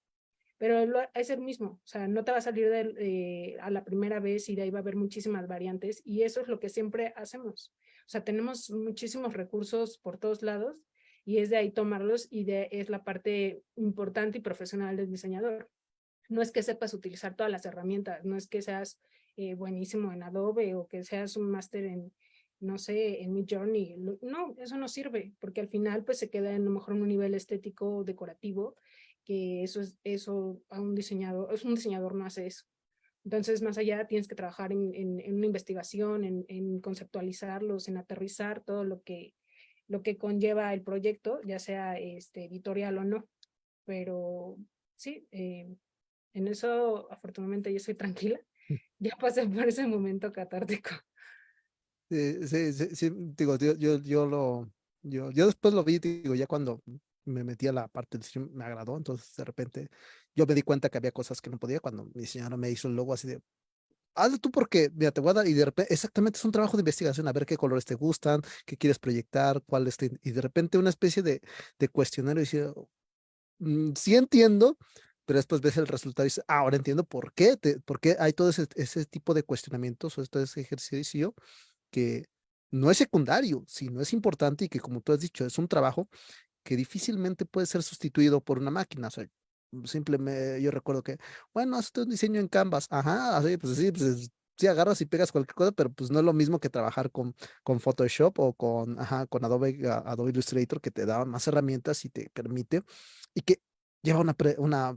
Pero es el mismo, o sea, no te va a salir a la primera vez y de ahí va a haber muchísimas variantes y eso es lo que siempre hacemos. O sea, tenemos muchísimos recursos por todos lados y es de ahí tomarlos es la parte importante y profesional del diseñador. No es que sepas utilizar todas las herramientas, no es que seas buenísimo en Adobe o que seas un máster en, no sé, en Midjourney. No, eso no sirve, porque al final pues se queda en a lo mejor en un nivel estético, decorativo, que eso a un diseñador no hace eso. Entonces, más allá, tienes que trabajar en una investigación, en conceptualizarlos, en aterrizar todo lo que conlleva el proyecto, ya sea editorial o no. Pero sí, en eso afortunadamente yo soy tranquila. Ya pasé por ese momento catártico. Sí, sí, sí, digo, yo después lo vi, digo, ya cuando me metí a la parte del diseño me agradó, entonces de repente yo me di cuenta que había cosas que no podía cuando mi señora me hizo el logo así de, hazlo tú porque, mira, te voy a dar, y de repente, exactamente es un trabajo de investigación, a ver qué colores te gustan, qué quieres proyectar, y de repente una especie de cuestionario y dice, sí entiendo, pero después ves el resultado y dices, "Ah, ahora entiendo por qué hay todo ese tipo de cuestionamientos o todo ese ejercicio que no es secundario, sino es importante y que, como tú has dicho, es un trabajo que difícilmente puede ser sustituido por una máquina. O sea, simplemente yo recuerdo que, bueno, hazte un diseño en Canvas. Ajá, así, pues sí, sí agarras y pegas cualquier cosa, pero pues no es lo mismo que trabajar con Photoshop o con Adobe Illustrator, que te da más herramientas y te permite, y que lleva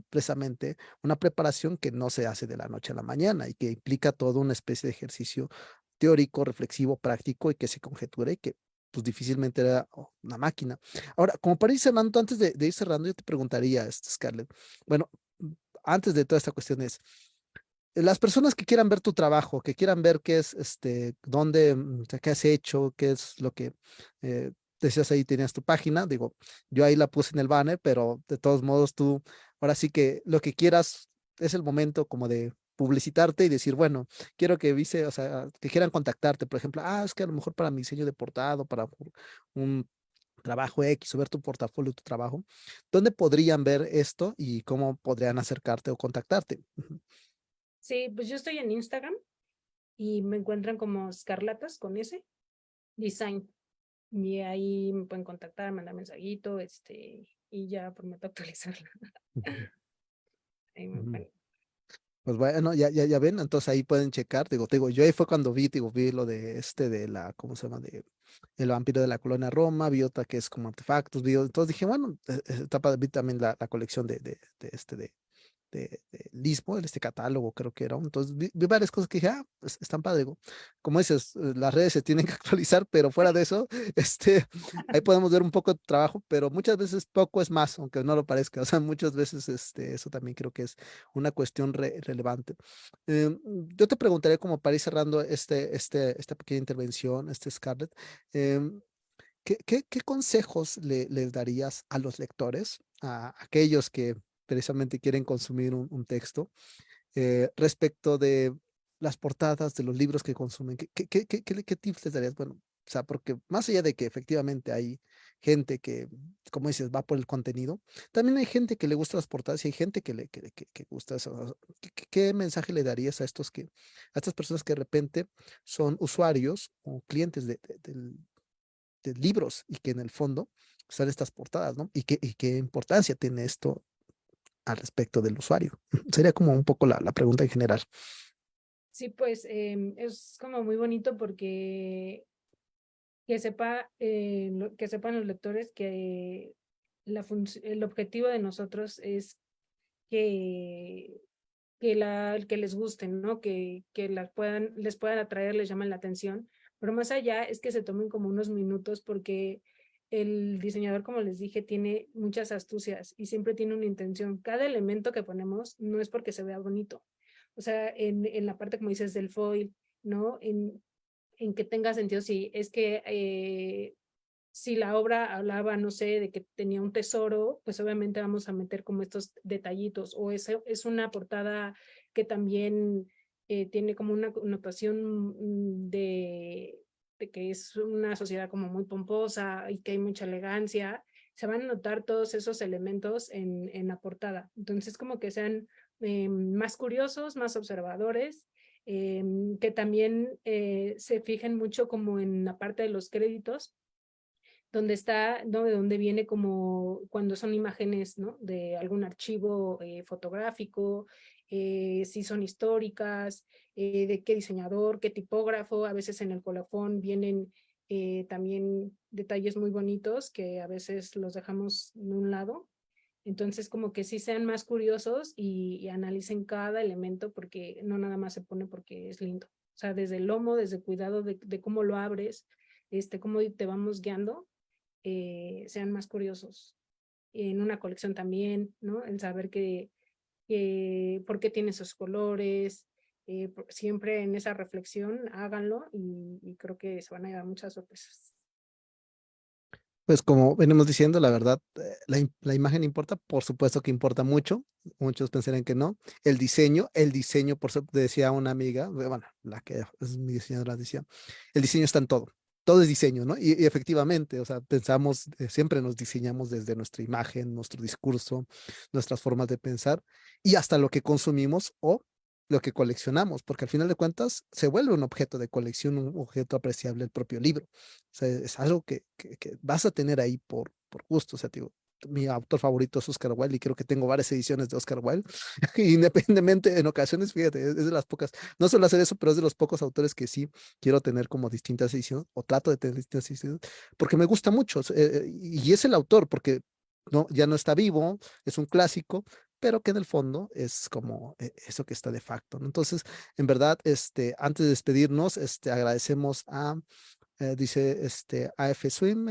precisamente una preparación que no se hace de la noche a la mañana y que implica toda una especie de ejercicio teórico, reflexivo, práctico y que se conjetura y que pues difícilmente era una máquina. Ahora, como para ir cerrando, antes de ir cerrando, yo te preguntaría, Scarlett, bueno, antes de toda esta cuestión es, las personas que quieran ver tu trabajo, que quieran ver qué es, dónde, o sea, qué has hecho, qué es lo que decías ahí, tenías tu página, digo, yo ahí la puse en el banner, pero de todos modos tú, ahora sí que lo que quieras es el momento como de publicitarte y decir, bueno, quiero que vise, o sea, que quieran contactarte, por ejemplo, es que a lo mejor para mi diseño de portada, para un trabajo X o ver tu portafolio, tu trabajo, ¿dónde podrían ver esto y cómo podrían acercarte o contactarte? Ujú. Sí, pues yo estoy en Instagram y me encuentran como Scarlatas con ese design. Y ahí me pueden contactar, mandar mensajito, y ya prometo actualizarla. Ujú. Ahí me Ujú. pueden. Pues bueno, ya ven, entonces ahí pueden checar, digo, yo ahí fue cuando vi lo de de la, ¿cómo se llama? De El vampiro de la colonia Roma, vi otra que es como artefactos, entonces dije, bueno, está padre, vi también la colección de Lisbo, catálogo creo que era. Entonces vi varias cosas que dije, están padre. Digo, como dices, las redes se tienen que actualizar, pero fuera de eso, ahí podemos ver un poco de trabajo, pero muchas veces poco es más, aunque no lo parezca. O sea, muchas veces eso también creo que es una cuestión relevante. Yo te preguntaré como para ir cerrando esta pequeña intervención, Scarlett, em, ¿qué consejos les darías a los lectores, a aquellos que precisamente quieren consumir un texto, respecto de las portadas de los libros que consumen? ¿Qué tips les darías? Bueno, o sea, porque más allá de que efectivamente hay gente que, como dices, va por el contenido, también hay gente que le gusta las portadas y hay gente que gusta eso. ¿Qué mensaje le darías a estas personas que de repente son usuarios o clientes de libros y que en el fondo están estas portadas, ¿no? ¿Y qué importancia tiene esto al respecto del usuario? Sería como un poco la pregunta en general. Sí, pues es como muy bonito porque que sepan los lectores que el objetivo de nosotros es que, que les gusten, ¿no? Que les puedan atraer, les llaman la atención, pero más allá es que se tomen como unos minutos porque el diseñador, como les dije, tiene muchas astucias y siempre tiene una intención. Cada elemento que ponemos no es porque se vea bonito. O sea, en la parte, como dices, del foil, ¿no? En que tenga sentido, si es que si la obra hablaba, no sé, de que tenía un tesoro, pues obviamente vamos a meter como estos detallitos, o es una portada que también tiene como una connotación de que es una sociedad como muy pomposa y que hay mucha elegancia, se van a notar todos esos elementos en la portada. Entonces, como que sean más curiosos, más observadores, que también se fijen mucho como en la parte de los créditos, donde está, ¿no? De donde viene como cuando son imágenes, ¿no? De algún archivo fotográfico, si son históricas, de qué diseñador, qué tipógrafo, a veces en el colofón vienen también detalles muy bonitos que a veces los dejamos de un lado. Entonces, como que sí sean más curiosos y analicen cada elemento, porque no nada más se pone porque es lindo. O sea, desde el lomo, desde el cuidado de cómo lo abres, cómo te vamos guiando, sean más curiosos. En una colección también, ¿no? El saber por qué tiene esos colores, siempre en esa reflexión, háganlo y creo que se van a llevar muchas sorpresas. Pues como venimos diciendo, la verdad, la imagen importa, por supuesto que importa mucho. Muchos pensarán que no. El diseño, por eso decía una amiga, bueno, la que es mi diseñadora, decía, el diseño está en todo. Todo es diseño, ¿no? Y efectivamente, o sea, pensamos, siempre nos diseñamos desde nuestra imagen, nuestro discurso, nuestras formas de pensar y hasta lo que consumimos o lo que coleccionamos, porque al final de cuentas se vuelve un objeto de colección, un objeto apreciable el propio libro. O sea, es algo que vas a tener ahí por gusto. O sea, digo, mi autor favorito es Oscar Wilde y creo que tengo varias ediciones de Oscar Wilde. Independientemente, en ocasiones, fíjate, es de las pocas, no suelo hacer eso, pero es de los pocos autores que sí quiero tener como distintas ediciones o trato de tener distintas ediciones porque me gusta mucho. Y es el autor, porque no, ya no está vivo, es un clásico, pero que en el fondo es como eso que está de facto, ¿no? Entonces, en verdad, antes de despedirnos, agradecemos a dice AF Swim,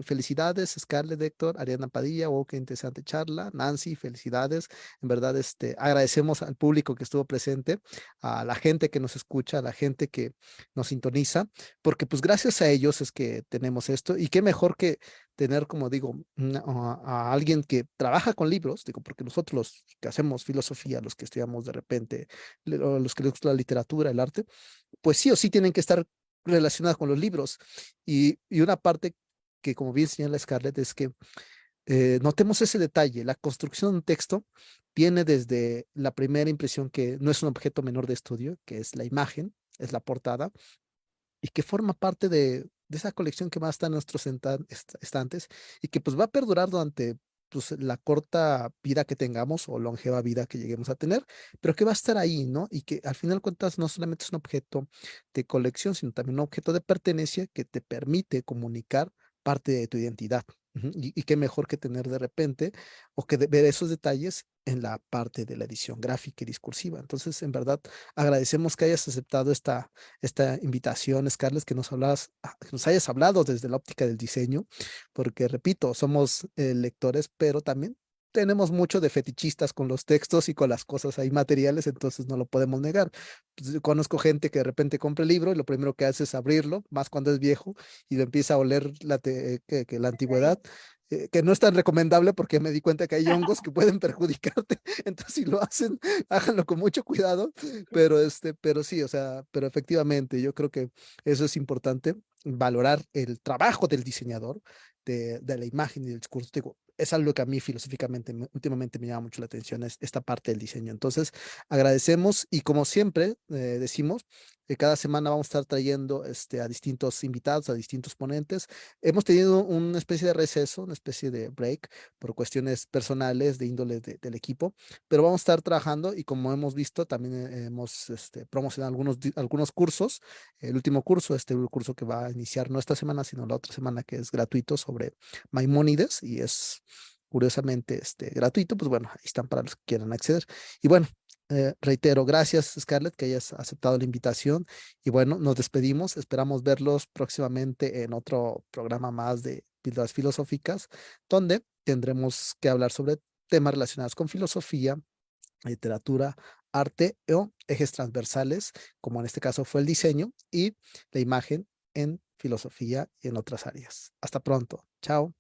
felicidades, Scarlett, Héctor, Ariana Padilla, oh, qué interesante charla. Nancy, felicidades. En verdad, agradecemos al público que estuvo presente, a la gente que nos escucha, a la gente que nos sintoniza, porque pues gracias a ellos es que tenemos esto y qué mejor que tener, como digo, a alguien que trabaja con libros, digo, porque nosotros los que hacemos filosofía, los que estudiamos de repente, los que les gusta la literatura, el arte, pues sí o sí tienen que estar relacionadas con los libros. Y una parte que, como bien señala Scarlett, es que notemos ese detalle. La construcción de un texto viene desde la primera impresión que no es un objeto menor de estudio, que es la imagen, es la portada, y que forma parte de esa colección que va a estar en nuestros estantes y que pues va a perdurar durante pues, la corta vida que tengamos o longeva vida que lleguemos a tener, pero que va a estar ahí, ¿no? Y que al final de cuentas no solamente es un objeto de colección, sino también un objeto de pertenencia que te permite comunicar parte de tu identidad. Ujú. Y qué mejor que tener de repente o que ver esos detalles en la parte de la edición gráfica y discursiva. Entonces, en verdad, agradecemos que hayas aceptado esta invitación, Scarlett, que nos hayas hablado desde la óptica del diseño, porque repito, somos lectores, pero también tenemos mucho de fetichistas con los textos y con las cosas ahí materiales, entonces no lo podemos negar. Pues, yo conozco gente que de repente compra el libro y lo primero que hace es abrirlo, más cuando es viejo, y lo empieza a oler que la antigüedad, que no es tan recomendable porque me di cuenta que hay hongos que pueden perjudicarte. Entonces, si lo hacen, háganlo con mucho cuidado, pero sí, o sea, pero efectivamente, yo creo que eso es importante, valorar el trabajo del diseñador, de la imagen y del discurso. Digo, es algo que a mí filosóficamente últimamente me llama mucho la atención, es esta parte del diseño. Entonces, agradecemos y como siempre decimos, cada semana vamos a estar trayendo a distintos invitados, a distintos ponentes. Hemos tenido una especie de receso, una especie de break por cuestiones personales de índole del equipo, pero vamos a estar trabajando y como hemos visto, también hemos promocionado algunos cursos. El último curso, el curso que va a iniciar no esta semana, sino la otra semana, que es gratuito sobre Maimónides y es curiosamente gratuito, pues bueno, ahí están para los que quieran acceder. Y bueno, reitero, gracias Scarlett que hayas aceptado la invitación y bueno, nos despedimos, esperamos verlos próximamente en otro programa más de Píldoras Filosóficas, donde tendremos que hablar sobre temas relacionados con filosofía, literatura, arte o ejes transversales, como en este caso fue el diseño y la imagen en filosofía y en otras áreas. Hasta pronto. Chao.